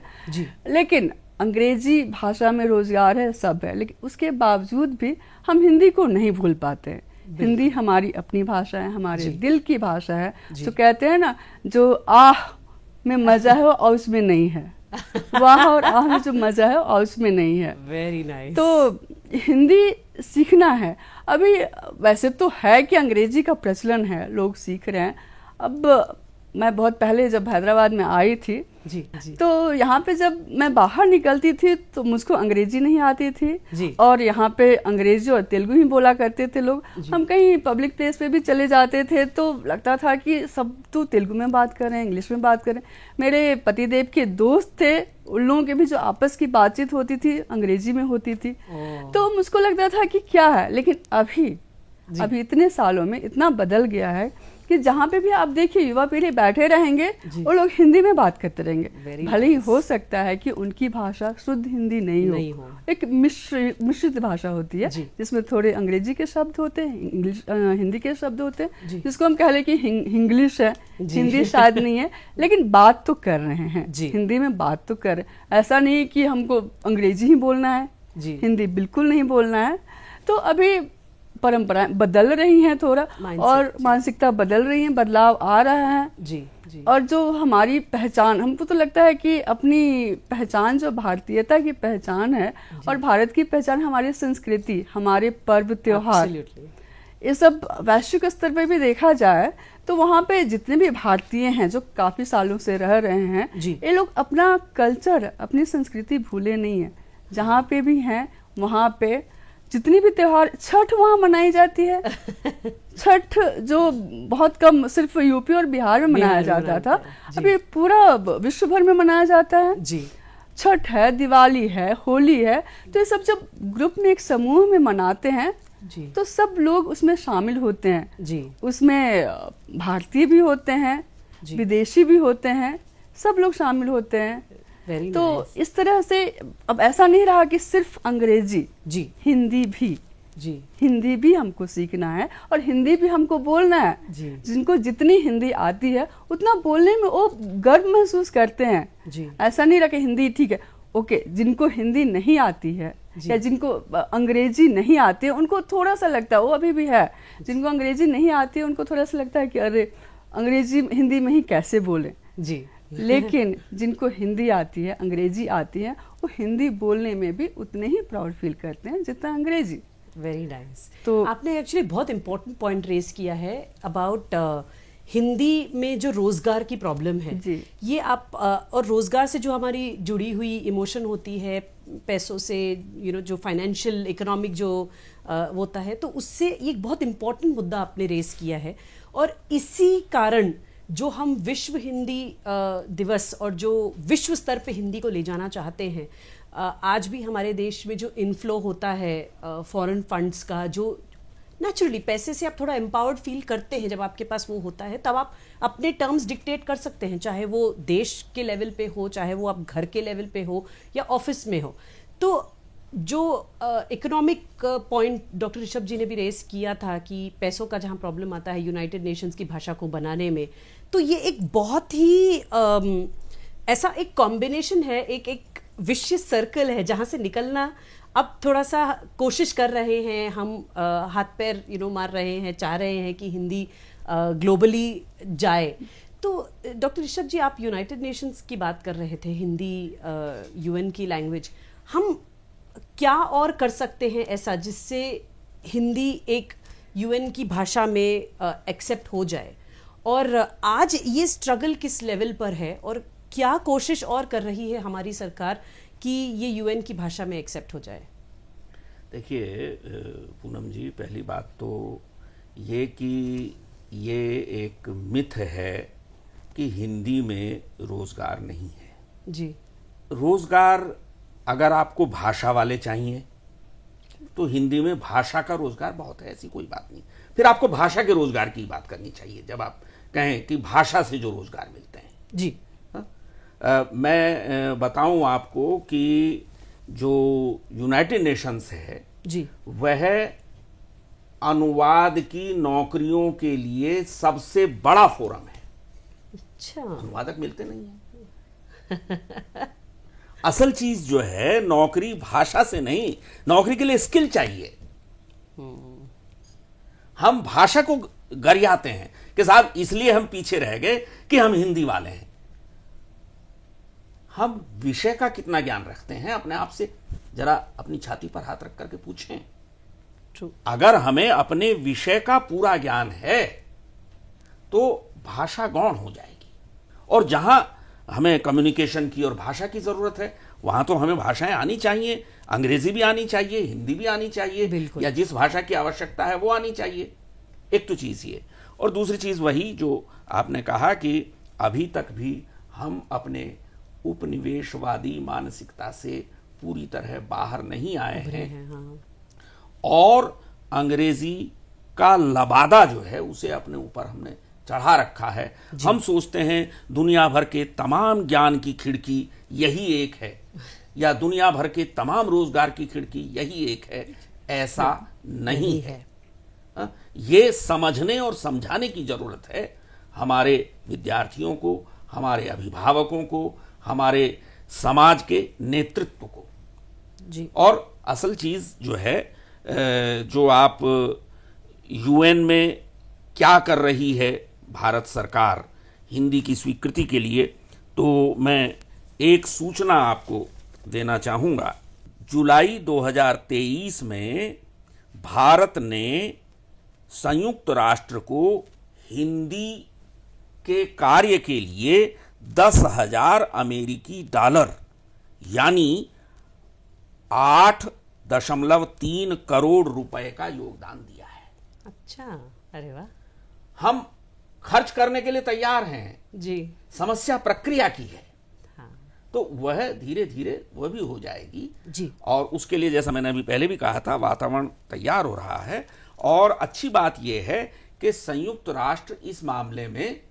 लेकिन अंग्रेजी भाषा में रोजगार है, सब है, लेकिन उसके बावजूद भी हम हिंदी को नहीं भूल पाते। हिंदी हमारी अपनी भाषा है, हमारे दिल की भाषा है। तो कहते हैं ना, जो आह में मजा है और उसमें नहीं है, वाह और आह में जो मजा है और उसमें नहीं है। Very nice. तो हिंदी सीखना है। अभी वैसे तो है कि अंग्रेजी का प्रचलन है, लोग सीख रहे हैं। अब मैं बहुत पहले जब हैदराबाद में आई थी तो यहाँ पे जब मैं बाहर निकलती थी तो मुझको अंग्रेजी नहीं आती थी, और यहाँ पे अंग्रेजी और तेलुगु ही बोला करते थे लोग। हम कहीं पब्लिक प्लेस पे भी चले जाते थे तो लगता था कि सब तो तेलुगु में बात कर रहे हैं, इंग्लिश में बात कर रहे हैं। मेरे पतिदेव के दोस्त थे, उन लोगों के भी जो आपस की बातचीत होती थी अंग्रेजी में होती थी। तो मुझको लगता था कि क्या है, लेकिन अभी इतने सालों में इतना बदल गया है कि जहाँ पे भी आप देखिए युवा पीढ़ी बैठे रहेंगे वो लोग हिंदी में बात करते रहेंगे। भले ही हो सकता है कि उनकी भाषा शुद्ध हिंदी नहीं हो, एक मिश्रित भाषा होती है जिसमें थोड़े अंग्रेजी के शब्द होते हैं, इंग्लिश हिंदी के शब्द होते हैं, जिसको हम कह लें कि इंग्लिश है, हिंदी शायद नहीं है, लेकिन बात तो कर रहे हैं, हिंदी में बात तो कर रहे हैं। ऐसा नहीं कि हमको अंग्रेजी ही बोलना है, हिंदी बिल्कुल नहीं बोलना है। तो अभी परंपराएं बदल रही हैं थोड़ा, और मानसिकता बदल रही है, बदलाव आ रहा है। और जो हमारी पहचान, हमको तो लगता है कि अपनी पहचान जो भारतीयता की पहचान है और भारत की पहचान हमारी संस्कृति, हमारे पर्व त्योहार, ये सब वैश्विक स्तर पे भी देखा जाए तो वहाँ पे जितने भी भारतीय हैं जो काफ़ी सालों से रह रहे हैं, जी। ये लोग अपना कल्चर, अपनी संस्कृति भूले नहीं है। जहाँ पे भी हैं वहाँ पे जितनी भी त्योहार, छठ वहाँ मनाई जाती है। छठ जो बहुत कम सिर्फ यूपी और बिहार में मनाया जाता था, अभी पूरा विश्व भर में मनाया जाता है जी। छठ है, दिवाली है, होली है, तो ये सब जब ग्रुप में एक समूह में मनाते हैं जी। तो सब लोग उसमें शामिल होते हैं। जी। उसमें भारतीय भी होते हैं, जी। विदेशी भी होते हैं, सब लोग शामिल होते हैं। वेरी तो नाइस। इस तरह से अब ऐसा नहीं रहा कि सिर्फ अंग्रेजी, जी। हिंदी भी, जी। हिंदी भी हमको सीखना है और हिंदी भी हमको बोलना है। जी। जिनको जितनी हिंदी आती है उतना बोलने में वो गर्व महसूस करते हैं। जी। ऐसा नहीं रहा कि हिंदी ठीक है, ओके, जिनको हिंदी नहीं आती है जी। या जिनको अंग्रेजी नहीं आती है उनको थोड़ा सा लगता है, वो अभी भी है, जिनको अंग्रेजी नहीं आती है उनको थोड़ा सा लगता है कि अरे अंग्रेजी हिंदी में ही कैसे बोले। जी। लेकिन जिनको हिंदी आती है, अंग्रेजी आती है, वो हिंदी बोलने में भी उतने ही प्राउड फील करते हैं जितना अंग्रेजी। Very nice. तो आपने एक्चुअली बहुत इंपॉर्टेंट पॉइंट रेज किया है अबाउट हिंदी में जो रोजगार की प्रॉब्लम है। जी। ये आप और रोजगार से जो हमारी जुड़ी हुई इमोशन होती है, पैसों से, जो फाइनेंशियल इकोनॉमिक जो होता है, तो उससे ये एक बहुत इंपॉर्टेंट मुद्दा आपने रेज किया है। और इसी कारण जो हम विश्व हिंदी दिवस और जो विश्व स्तर पे हिंदी को ले जाना चाहते हैं, आज भी हमारे देश में जो इनफ्लो होता है फॉरेन फंड्स का, जो नेचुरली पैसे से आप थोड़ा एम्पावर्ड फील करते हैं, जब आपके पास वो होता है तब आप अपने टर्म्स डिक्टेट कर सकते हैं, चाहे वो देश के लेवल पे हो, चाहे वो आप घर के लेवल पे हो या ऑफिस में हो। तो जो इकोनॉमिक पॉइंट डॉक्टर ऋषभ जी ने भी रेस किया था कि पैसों का जहाँ प्रॉब्लम आता है यूनाइटेड नेशंस की भाषा को बनाने में, तो ये एक बहुत ही ऐसा एक कॉम्बिनेशन है, एक विशियस सर्कल है जहाँ से निकलना अब थोड़ा सा कोशिश कर रहे हैं हम, हाथ पैर मार रहे हैं, चाह रहे हैं कि हिंदी ग्लोबली जाए। तो डॉक्टर ऋषभ जी, आप यूनाइटेड नेशंस की बात कर रहे थे, हिंदी यूएन की लैंग्वेज, हम क्या और कर सकते हैं ऐसा जिससे हिंदी एक यूएन की भाषा में एक्सेप्ट हो जाए? और आज ये स्ट्रगल किस लेवल पर है और क्या कोशिश और कर रही है हमारी सरकार कि ये यूएन की भाषा में एक्सेप्ट हो जाए? देखिए पूनम जी, पहली बात तो ये कि ये एक मिथ है कि हिंदी में रोजगार नहीं है। जी। रोजगार अगर आपको भाषा वाले चाहिए तो हिंदी में भाषा का रोजगार बहुत है, ऐसी कोई बात नहीं। फिर आपको भाषा के रोजगार की बात करनी चाहिए जब आप कहें कि भाषा से जो रोजगार मिलते हैं। जी। मैं बताऊं आपको कि जो यूनाइटेड नेशंस है जी, वह अनुवाद की नौकरियों के लिए सबसे बड़ा फोरम है। अच्छा। अनुवादक मिलते नहीं है। असल चीज जो है, नौकरी भाषा से नहीं, नौकरी के लिए स्किल चाहिए। हम भाषा को गरियाते हैं कि साहब इसलिए हम पीछे रह गए कि हम हिंदी वाले हैं। हम विषय का कितना ज्ञान रखते हैं अपने आप से जरा अपनी छाती पर हाथ रख करके पूछें। ट्रू। अगर हमें अपने विषय का पूरा ज्ञान है तो भाषा गौण हो जाएगी। और जहां हमें कम्युनिकेशन की और भाषा की जरूरत है वहां तो हमें भाषाएं आनी चाहिए, अंग्रेजी भी आनी चाहिए, हिंदी भी आनी चाहिए, बिल्कुल। या जिस भाषा की आवश्यकता है वो आनी चाहिए। एक तो चीज ये, और दूसरी चीज वही जो आपने कहा कि अभी तक भी हम अपने उपनिवेशवादी मानसिकता से पूरी तरह बाहर नहीं आए हैं। हाँ। और अंग्रेजी का लबादा जो है उसे अपने ऊपर हमने चढ़ा रखा है। हम सोचते हैं दुनिया भर के तमाम ज्ञान की खिड़की यही एक है, या दुनिया भर के तमाम रोजगार की खिड़की यही एक है। ऐसा नहीं है। ये समझने और समझाने की जरूरत है हमारे विद्यार्थियों को, हमारे अभिभावकों को, हमारे समाज के नेतृत्व को। जी। और असल चीज जो है, जो आप यूएन में क्या कर रही है भारत सरकार हिंदी की स्वीकृति के लिए, तो मैं एक सूचना आपको देना चाहूंगा। जुलाई 2023 में भारत ने संयुक्त राष्ट्र को हिंदी के कार्य के लिए 10,000 अमेरिकी डॉलर यानी 8.3 करोड़ रुपए का योगदान दिया है। अच्छा, अरे वाह। हम खर्च करने के लिए तैयार हैं, जी। समस्या प्रक्रिया की है, हाँ तो वह धीरे धीरे वह भी हो जाएगी जी। और उसके लिए जैसा मैंने अभी पहले भी कहा था, वातावरण तैयार हो रहा है। और अच्छी बात यह है कि संयुक्त राष्ट्र इस मामले में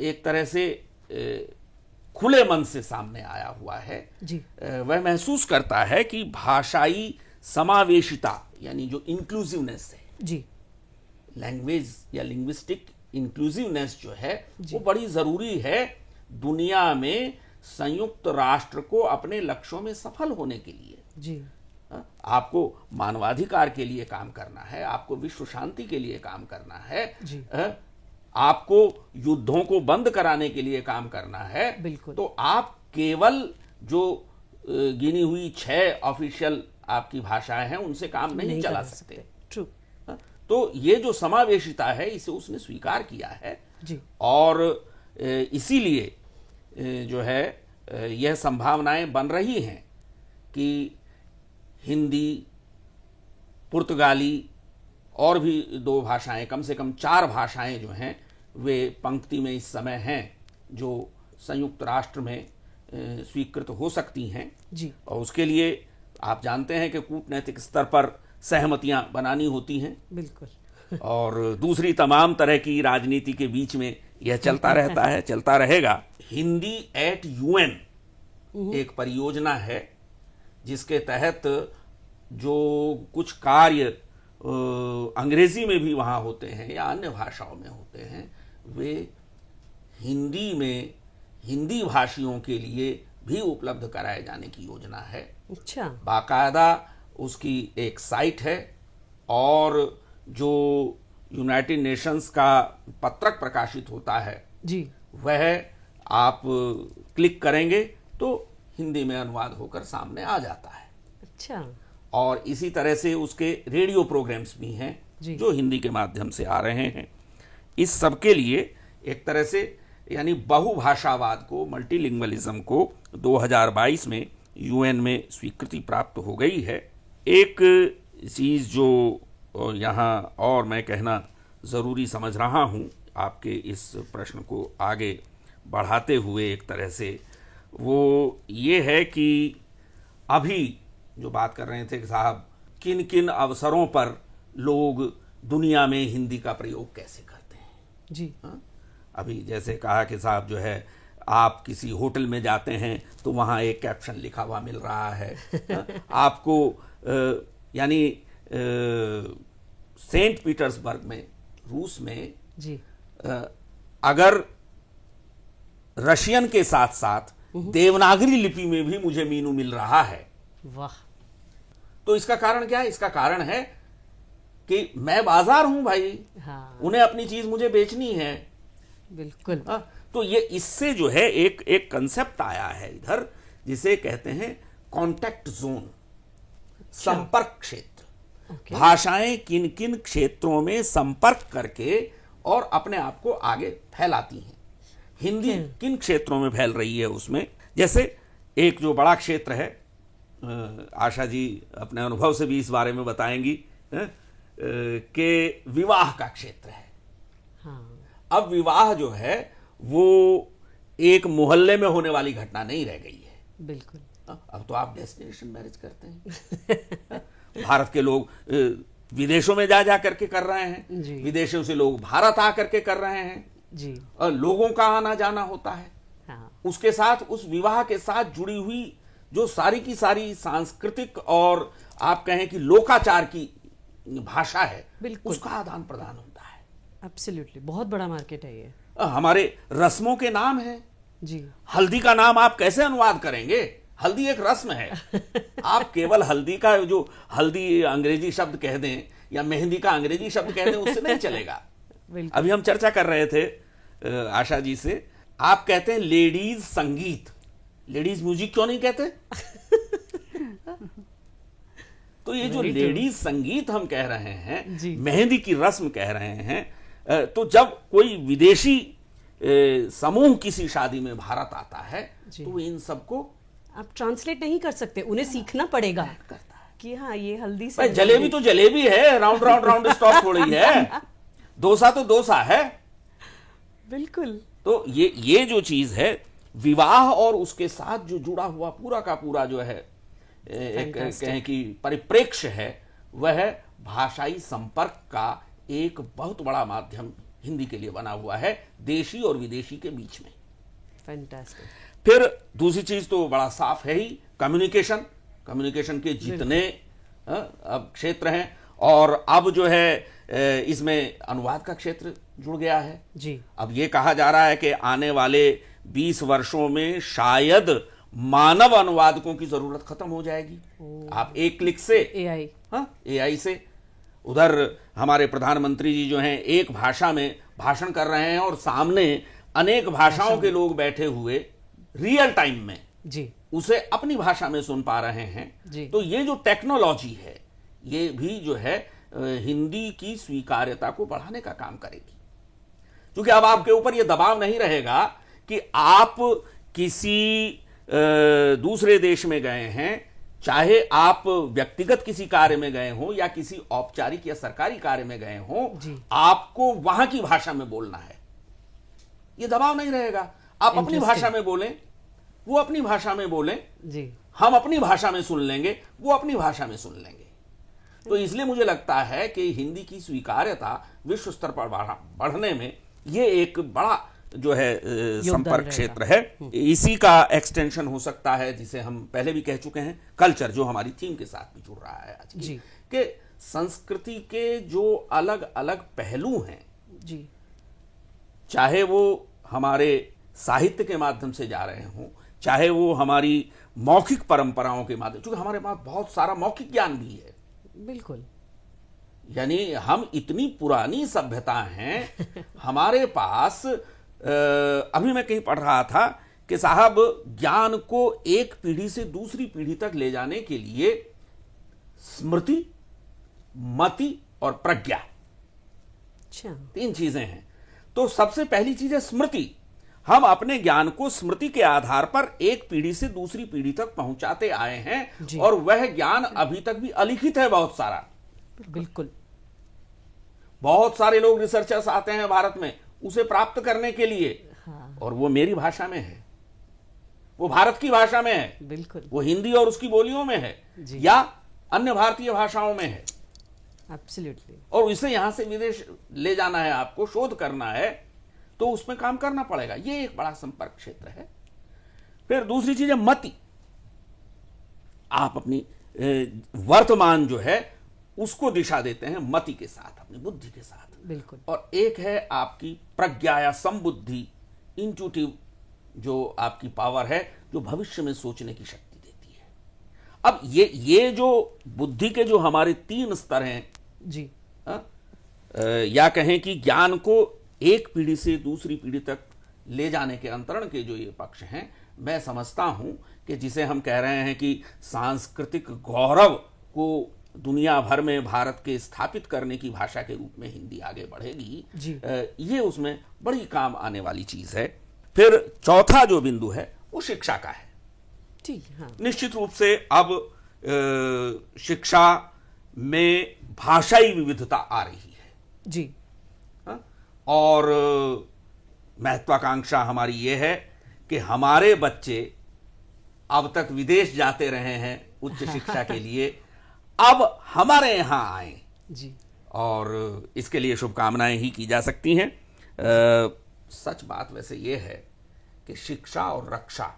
एक तरह से खुले मन से सामने आया हुआ है। जी। वह महसूस करता है कि भाषाई समावेशिता यानी जो इंक्लूसिवनेस है, जी। लैंग्वेज या लिंग्विस्टिक इंक्लूसिवनेस जो है वो बड़ी जरूरी है दुनिया में संयुक्त राष्ट्र को अपने लक्ष्यों में सफल होने के लिए। जी। आपको मानवाधिकार के लिए काम करना है, आपको विश्व शांति के लिए काम करना है, जी। आपको युद्धों को बंद कराने के लिए काम करना है। बिल्कुल। तो आप केवल जो गिनी हुई 6 ऑफिशियल आपकी भाषाएं हैं उनसे काम नहीं चला सकते। ट्रू। तो ये जो समावेशिता है इसे उसने स्वीकार किया है जी। और इसीलिए जो है यह संभावनाएं बन रही हैं कि हिंदी, पुर्तगाली और भी 2 भाषाएं, कम से कम 4 भाषाएं जो हैं वे पंक्ति में इस समय हैं जो संयुक्त राष्ट्र में स्वीकृत हो सकती हैं। जी। और उसके लिए आप जानते हैं कि कूटनैतिक स्तर पर सहमतियां बनानी होती हैं। बिल्कुल। और दूसरी तमाम तरह की राजनीति के बीच में यह चलता रहता है, चलता रहेगा। हिंदी एट यूएन एक परियोजना है जिसके तहत जो कुछ कार्य अंग्रेजी में भी वहां होते हैं या अन्य भाषाओं में होते हैं, वे हिंदी में हिंदी भाषियों के लिए भी उपलब्ध कराए जाने की योजना है। अच्छा। बाकायदा उसकी एक साइट है और जो यूनाइटेड नेशंस का पत्रक प्रकाशित होता है जी। वह आप क्लिक करेंगे तो हिंदी में अनुवाद होकर सामने आ जाता है। अच्छा। और इसी तरह से उसके रेडियो प्रोग्राम्स भी हैं जो हिंदी के माध्यम से आ रहे हैं। इस सब के लिए एक तरह से यानी बहुभाषावाद को, मल्टीलिंग्वलिज्म को 2022 में यूएन में स्वीकृति प्राप्त हो गई है। एक चीज़ जो यहाँ और मैं कहना ज़रूरी समझ रहा हूँ आपके इस प्रश्न को आगे बढ़ाते हुए एक तरह से, वो ये है कि अभी जो बात कर रहे थे कि साहब किन किन अवसरों पर लोग दुनिया में हिंदी का प्रयोग कैसे करते हैं जी। हाँ? अभी जैसे कहा कि साहब जो है आप किसी होटल में जाते हैं तो वहाँ एक कैप्शन लिखा हुआ मिल रहा है। आपको यानी सेंट पीटर्सबर्ग में, रूस में जी। अगर रशियन के साथ साथ देवनागरी लिपि में भी मुझे मीनू मिल रहा है, वाह। तो इसका कारण क्या है? इसका कारण है कि मैं बाजार हूं भाई। हाँ। उन्हें अपनी चीज मुझे बेचनी है। बिल्कुल। तो ये इससे जो है एक कंसेप्ट आया है इधर जिसे कहते हैं कांटेक्ट जोन, संपर्क क्षेत्र। भाषाएं किन किन क्षेत्रों में संपर्क करके और अपने आप को आगे फैलाती हैं। हिंदी किन क्षेत्रों में फैल रही है उसमें, जैसे एक जो बड़ा क्षेत्र है, आशा जी अपने अनुभव से भी इस बारे में बताएंगी, कि विवाह का क्षेत्र है। हाँ। अब विवाह जो है वो एक मोहल्ले में होने वाली घटना नहीं रह गई है। बिल्कुल। अब तो आप डेस्टिनेशन मैरिज करते हैं। भारत के लोग विदेशों में जा जा करके कर रहे हैं, विदेशों से लोग भारत आ करके कर रहे हैं जी। और लोगों का आना जाना होता है। हाँ। उसके साथ उस विवाह के साथ जुड़ी हुई जो सारी की सारी सांस्कृतिक और आप कहें कि लोकाचार की भाषा है, उसका आदान प्रदान होता है। एब्सोल्युटली, बहुत बड़ा मार्केट है ये। हमारे रस्मों के नाम हैं जी। हल्दी का नाम आप कैसे अनुवाद करेंगे? हल्दी एक रस्म है। आप केवल हल्दी का जो हल्दी अंग्रेजी शब्द कह दें या मेहंदी का अंग्रेजी शब्द कह दें उससे नहीं चलेगा। अभी हम चर्चा कर रहे थे आशा जी से, आप कहते हैं लेडीज संगीत, लेडीज म्यूजिक क्यों नहीं कहते? तो ये जो Very true. लेडीज संगीत हम कह रहे हैं, जी। मेहंदी की रस्म कह रहे हैं, तो जब कोई विदेशी समूह किसी शादी में भारत आता है जी। तो इन सबको आप ट्रांसलेट नहीं कर सकते, उन्हें सीखना पड़ेगा करता है। कि हाँ ये हल्दी से भाई जलेबी तो जलेबी है, राउंड राउंड राउंड स्टॉप थोड़ी है। डोसा तो डोसा है। बिल्कुल। तो ये जो चीज है, विवाह और उसके साथ जो जुड़ा हुआ पूरा का पूरा जो है एक Fantastic. कहें कि परिप्रेक्ष्य है, वह भाषाई संपर्क का एक बहुत बड़ा माध्यम हिंदी के लिए बना हुआ है, देशी और विदेशी के बीच में। फैंटास्टिक। फिर दूसरी चीज तो बड़ा साफ है ही, कम्युनिकेशन के जितने अब क्षेत्र हैं, और अब जो है इसमें अनुवाद का क्षेत्र जुड़ गया है जी। अब ये कहा जा रहा है कि आने वाले 20 वर्षों में शायद मानव अनुवादकों की जरूरत खत्म हो जाएगी। आप एक क्लिक से एआई। एआई से, उधर हमारे प्रधानमंत्री जी जो हैं एक भाषा में भाषण कर रहे हैं और सामने अनेक भाषाओं के लोग बैठे हुए रियल टाइम में जी। उसे अपनी भाषा में सुन पा रहे हैं। जी। तो ये जो टेक्नोलॉजी है, ये भी जो है हिंदी की स्वीकार्यता को बढ़ाने का काम करेगी, क्योंकि अब आपके ऊपर ये दबाव नहीं रहेगा कि आप किसी दूसरे देश में गए हैं, चाहे आप व्यक्तिगत किसी कार्य में गए हो या किसी औपचारिक या सरकारी कार्य में गए हो, जी। आपको वहां की भाषा में बोलना है। ये दबाव नहीं रहेगा। आप अपनी Interesting. भाषा में बोलें, वो अपनी भाषा में बोलें, जी। हम अपनी भाषा में सुन लेंगे, वो अपनी भाषा में सुन लेंगे। तो इसलिए मुझे लगता है कि हिंदी की स्वीकार्यता विश्व स्तर पर बढ़ने में ये एक बड़ा जो है संपर्क रहेगा। क्षेत्र है। इसी का एक्सटेंशन हो सकता है, जिसे हम पहले भी कह चुके हैं, कल्चर, जो हमारी थीम के साथ भी जुड़ रहा है आज की, जी। कि संस्कृति के जो अलग अलग पहलू हैं, जी। चाहे वो हमारे साहित्य के माध्यम से जा रहे हों, चाहे वो हमारी मौखिक परंपराओं के माध्यम, क्योंकि हमारे पास बहुत सारा मौखिक ज्ञान भी है। बिल्कुल। यानी हम इतनी पुरानी सभ्यता हैं, हमारे पास अभी मैं कहीं पढ़ रहा था कि साहब ज्ञान को एक पीढ़ी से दूसरी पीढ़ी तक ले जाने के लिए स्मृति, मति और प्रज्ञा, अच्छा। 3 चीजें हैं। तो सबसे पहली चीज है स्मृति। हम अपने ज्ञान को स्मृति के आधार पर एक पीढ़ी से दूसरी पीढ़ी तक पहुंचाते आए हैं, और वह ज्ञान अभी तक भी अलिखित है बहुत सारा। बिल्कुल। बहुत सारे लोग रिसर्चर्स आते हैं भारत में उसे प्राप्त करने के लिए, हाँ। और वो मेरी भाषा में है, वो भारत की भाषा में है, बिल्कुल। वो हिंदी और उसकी बोलियों में है, जी। या अन्य भारतीय भाषाओं में है, एब्सोल्युटली। और इसे यहां से विदेश ले जाना है, आपको शोध करना है, तो उसमें काम करना पड़ेगा। ये एक बड़ा संपर्क क्षेत्र है। फिर दूसरी चीज है मति। आप अपनी वर्तमान जो है उसको दिशा देते हैं मति के साथ, अपनी बुद्धि के साथ। बिल्कुल। और एक है आपकी प्रज्ञा या संबुद्धि, इंट्यूटिव जो आपकी पावर है, जो भविष्य में सोचने की शक्ति देती है। अब ये जो बुद्धि के जो हमारे 3 स्तर हैं, जी। या कहें कि ज्ञान को एक पीढ़ी से दूसरी पीढ़ी तक ले जाने के अंतरण के जो ये पक्ष हैं, मैं समझता हूं कि जिसे हम कह रहे हैं कि सांस्कृतिक गौरव को दुनिया भर में भारत के स्थापित करने की भाषा के रूप में हिंदी आगे बढ़ेगी, जी। ये उसमें बड़ी काम आने वाली चीज है। फिर चौथा जो बिंदु है वो शिक्षा का है। ठीक। हाँ। निश्चित रूप से अब शिक्षा में भाषाई विविधता आ रही है, जी। और महत्वाकांक्षा हमारी ये है कि हमारे बच्चे अब तक विदेश जाते रहे हैं उच्च शिक्षा के लिए, अब हमारे यहां आए, जी। और इसके लिए शुभकामनाएं ही की जा सकती हैं। सच बात वैसे ये है कि शिक्षा और रक्षा,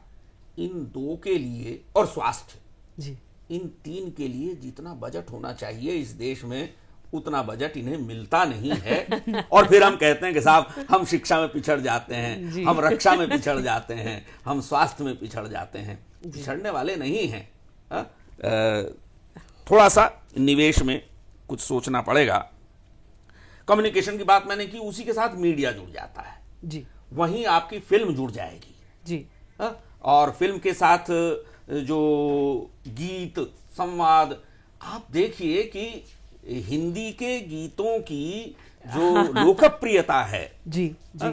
इन 2 के लिए, और स्वास्थ्य, जी। इन 3 के लिए जितना बजट होना चाहिए इस देश में, उतना बजट इन्हें मिलता नहीं है। और फिर हम कहते हैं कि साहब हम शिक्षा में पिछड़ जाते हैं, हम रक्षा में पिछड़ जाते हैं, हम स्वास्थ्य में पिछड़ जाते हैं। पिछड़ने वाले नहीं हैं। थोड़ा सा निवेश में कुछ सोचना पड़ेगा। कम्युनिकेशन की बात मैंने की, उसी के साथ मीडिया जुड़ जाता है, जी। वहीं आपकी फिल्म जुड़ जाएगी, जी। और फिल्म के साथ जो गीत, संवाद, आप देखिए कि हिंदी के गीतों की जो लोकप्रियता है, जी जी,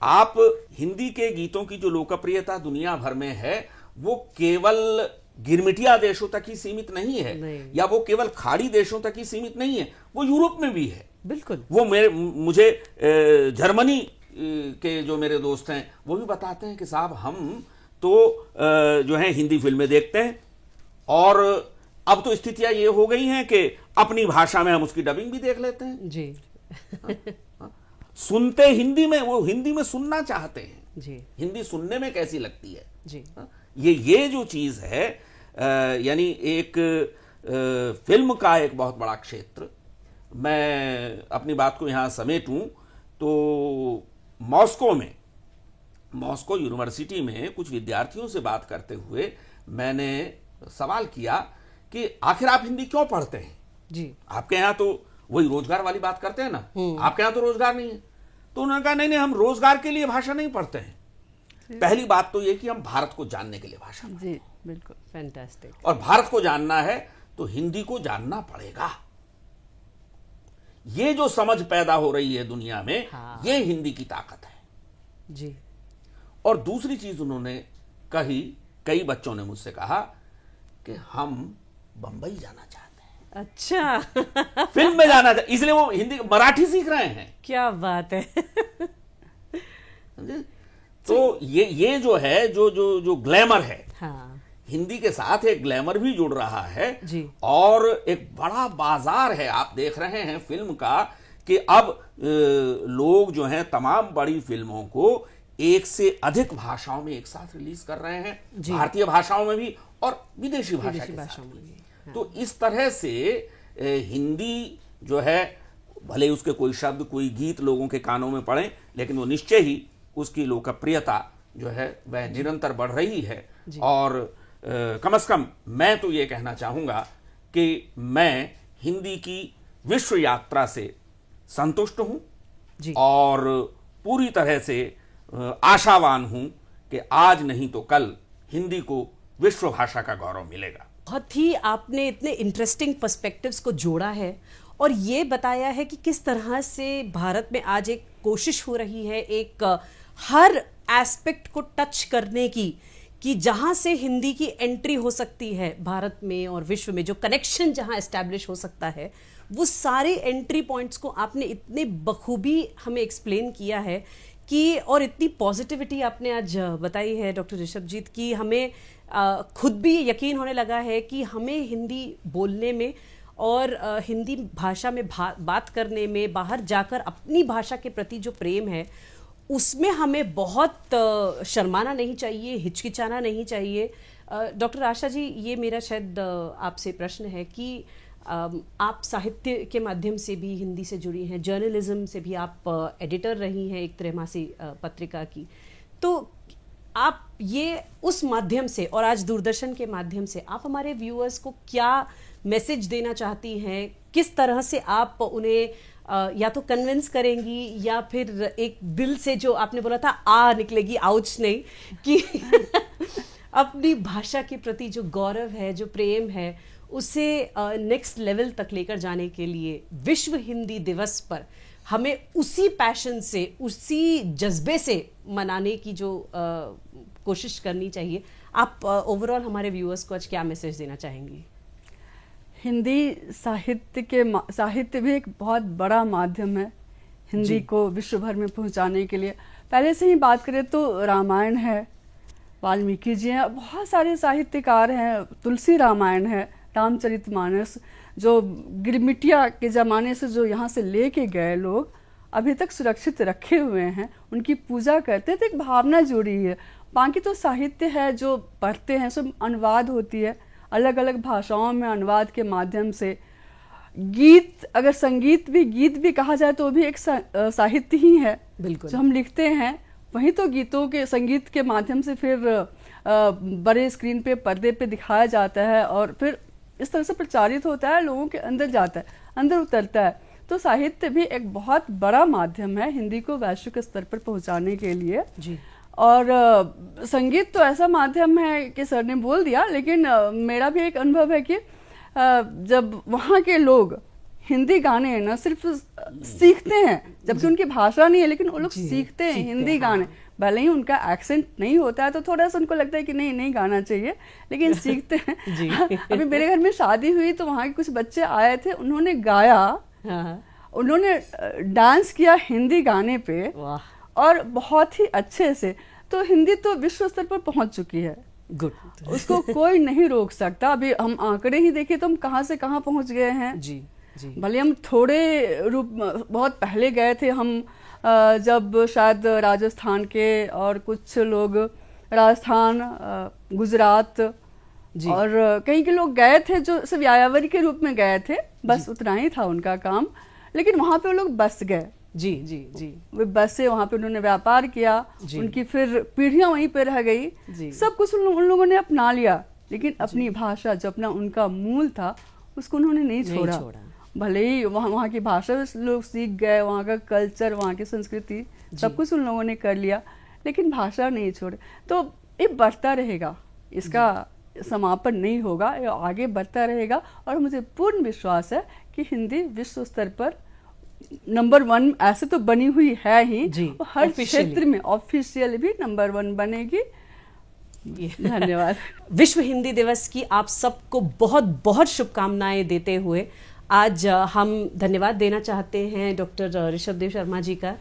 आप हिंदी के गीतों की जो लोकप्रियता दुनिया भर में है, वो केवल गिरमिटिया देशों तक ही सीमित नहीं है, नहीं। या वो केवल खाड़ी देशों तक ही सीमित नहीं है, वो यूरोप में भी है। बिल्कुल। वो मुझे जर्मनी के जो मेरे दोस्त हैं वो भी बताते हैं कि साहब हम तो जो है हिंदी फिल्में देखते हैं, और अब तो स्थितियां ये हो गई हैं कि अपनी भाषा में हम उसकी डबिंग भी देख लेते हैं जी सुनते हिंदी में, वो हिंदी में सुनना चाहते हैं, जी हिंदी सुनने में कैसी लगती है। जी, ये जो चीज है, यानी एक फिल्म का एक बहुत बड़ा क्षेत्र। मैं अपनी बात को यहां समेटूं तो मॉस्को यूनिवर्सिटी में कुछ विद्यार्थियों से बात करते हुए मैंने सवाल किया कि आखिर आप हिंदी क्यों पढ़ते हैं? जी, आपके यहां तो वही रोजगार वाली बात करते हैं ना, आपके यहां तो रोजगार नहीं है। तो उन्होंने कहा नहीं, हम रोजगार के लिए भाषा नहीं पढ़ते हैं। पहली बात तो ये कि हम भारत को जानने के लिए भाषा पढ़ते हैं। जी बिल्कुल, फैंटास्टिक। और भारत को जानना है तो हिंदी को जानना पड़ेगा। ये जो समझ पैदा हो रही है दुनिया में, हाँ। ये हिंदी की ताकत है। जी, और दूसरी चीज उन्होंने कही, कई बच्चों ने मुझसे कहा कि हम बंबई जाना चाहते हैं, अच्छा फिल्म में जाना चाहते, इसलिए वो हिंदी मराठी सीख रहे हैं। क्या बात है तो ये जो है, जो ग्लैमर है, हाँ हिंदी के साथ एक ग्लैमर भी जुड़ रहा है जी, और एक बड़ा बाजार है। आप देख रहे हैं फिल्म का कि अब लोग जो हैं तमाम बड़ी फिल्मों को एक से अधिक भाषाओं में एक साथ रिलीज कर रहे हैं, भारतीय भाषाओं में भी और विदेशी भाषाओं में भी। हाँ। तो इस तरह से हिंदी जो है, भले उसके कोई शब्द, कोई गीत लोगों के कानों में पड़े, लेकिन वो निश्चय ही उसकी लोकप्रियता जो है वह निरंतर बढ़ रही है। और कम से कम मैं तो ये कहना चाहूंगा कि मैं हिंदी की विश्व यात्रा से संतुष्ट हूं जी, और पूरी तरह से आशावान हूं कि आज नहीं तो कल हिंदी को विश्व भाषा का गौरव मिलेगा। बहुत ही आपने इतने इंटरेस्टिंग पर्सपेक्टिव्स को जोड़ा है और ये बताया है कि किस तरह से भारत में आज एक कोशिश हो रही है एक हर एस्पेक्ट को टच करने की, कि जहां से हिंदी की एंट्री हो सकती है भारत में और विश्व में, जो कनेक्शन जहां एस्टैब्लिश हो सकता है, वो सारे एंट्री पॉइंट्स को आपने इतने बखूबी हमें एक्सप्लेन किया है कि, और इतनी पॉजिटिविटी आपने आज बताई है डॉक्टर ऋषभजीत, की हमें खुद भी यकीन होने लगा है कि हमें हिंदी बोलने में और हिंदी भाषा में बात करने में, बाहर जाकर अपनी भाषा के प्रति जो प्रेम है उसमें हमें बहुत शर्माना नहीं चाहिए, हिचकिचाना नहीं चाहिए। डॉक्टर आशा जी, ये मेरा शायद आपसे प्रश्न है कि आप साहित्य के माध्यम से भी हिंदी से जुड़ी हैं, जर्नलिज्म से भी आप एडिटर रही हैं एक त्रैमासी पत्रिका की, तो आप ये उस माध्यम से और आज दूरदर्शन के माध्यम से आप हमारे व्यूअर्स को क्या मैसेज देना चाहती हैं? किस तरह से आप उन्हें या तो कन्विंस करेंगी या फिर एक दिल से, जो आपने बोला था आ निकलेगी, आउच नहीं, कि अपनी भाषा के प्रति जो गौरव है, जो प्रेम है, उसे नेक्स्ट लेवल तक लेकर जाने के लिए विश्व हिंदी दिवस पर हमें उसी पैशन से, उसी जज्बे से मनाने की जो कोशिश करनी चाहिए। आप ओवरऑल हमारे व्यूअर्स को आज क्या मैसेज देना चाहेंगी? हिंदी साहित्य भी एक बहुत बड़ा माध्यम है हिंदी को विश्व भर में पहुंचाने के लिए। पहले से ही बात करें तो रामायण है, वाल्मीकि जी हैं, बहुत सारे साहित्यकार हैं, तुलसी रामायण है, रामचरितमानस, जो गिरमिटिया के ज़माने से जो यहाँ से लेके गए लोग अभी तक सुरक्षित रखे हुए हैं, उनकी पूजा करते हैं, तो एक भावना जुड़ी है। बाकी तो साहित्य है जो पढ़ते हैं, सब अनुवाद होती है अलग अलग भाषाओं में, अनुवाद के माध्यम से। गीत, अगर संगीत भी, गीत भी कहा जाए तो भी एक साहित्य ही है। बिल्कुल, जो हम लिखते हैं वही तो गीतों के, संगीत के माध्यम से फिर बड़े स्क्रीन पे, पर्दे पे दिखाया जाता है और फिर इस तरह से प्रचारित होता है, लोगों के अंदर जाता है, अंदर उतरता है। तो साहित्य भी एक बहुत बड़ा माध्यम है हिंदी को वैश्विक स्तर पर पहुंचाने के लिए जी। और संगीत तो ऐसा माध्यम है कि सर ने बोल दिया, लेकिन मेरा भी एक अनुभव है कि जब वहाँ के लोग हिंदी गाने न सिर्फ सीखते हैं, जबकि उनकी भाषा नहीं है, लेकिन वो लोग सीखते हैं हिंदी गाने। भले ही उनका एक्सेंट नहीं होता है तो थोड़ा सा उनको लगता है कि नहीं गाना चाहिए, लेकिन सीखते हैं। जी। अभी मेरे घर में शादी हुई तो वहाँ के कुछ बच्चे आए थे, उन्होंने गाया, उन्होंने डांस किया हिंदी गाने पे, और बहुत ही अच्छे से। तो हिंदी तो विश्व स्तर पर पहुंच चुकी है, गुड। उसको कोई नहीं रोक सकता। अभी हम आंकड़े ही देखिए तो हम कहाँ से कहाँ पहुंच गए हैं। जी जी। भले हम थोड़े रूप बहुत पहले गए थे, हम जब शायद राजस्थान के और कुछ लोग राजस्थान, गुजरात और कहीं के लोग गए थे जो सिर्फ यायावरी के रूप में गए थे, बस उतना ही था उनका काम। लेकिन वहाँ पे वो लोग बस गए। जी जी जी। वे बस से वहाँ पे उन्होंने व्यापार किया, उनकी फिर पीढ़ियां वहीं पे रह गई। सब कुछ उन लोगों ने अपना लिया, लेकिन अपनी भाषा जो अपना उनका मूल था उसको उन्होंने नहीं छोड़ा। भले ही वहाँ की भाषा लोग सीख गए, वहाँ का कल्चर, वहाँ की संस्कृति सब कुछ उन लोगों ने कर लिया, लेकिन भाषा नहीं छोड़े। तो ये बढ़ता रहेगा, इसका समापन नहीं होगा, ये आगे बढ़ता रहेगा। और मुझे पूर्ण विश्वास है कि हिंदी विश्व स्तर पर नंबर 1 ऐसे तो बनी हुई है ही, हर क्षेत्र में ऑफिशियल भी नंबर 1 बनेगी। धन्यवाद। विश्व हिंदी दिवस की आप सबको बहुत बहुत शुभकामनाएं देते हुए आज हम धन्यवाद देना चाहते हैं डॉक्टर ऋषभ देव शर्मा जी का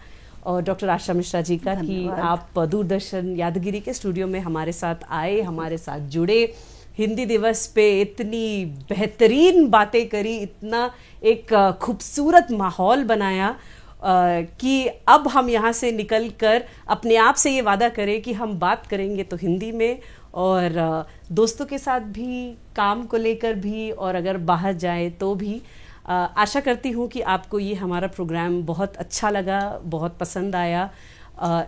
और डॉक्टर आशा मिश्रा जी का कि आप दूरदर्शन यादगिरी के स्टूडियो में हमारे साथ आए, हमारे साथ जुड़े, हिंदी दिवस पे इतनी बेहतरीन बातें करी, इतना एक खूबसूरत माहौल बनाया कि अब हम यहाँ से निकल कर अपने आप से ये वादा करें कि हम बात करेंगे तो हिंदी में, और दोस्तों के साथ भी, काम को लेकर भी, और अगर बाहर जाए तो भी। आशा करती हूँ कि आपको ये हमारा प्रोग्राम बहुत अच्छा लगा, बहुत पसंद आया।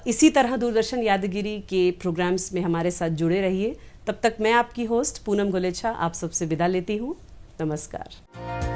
इसी तरह दूरदर्शन यादगिरी के प्रोग्राम्स में हमारे साथ जुड़े रहिए। तब तक मैं आपकी होस्ट पूनम गोलेछा आप सबसे विदा लेती हूँ। नमस्कार।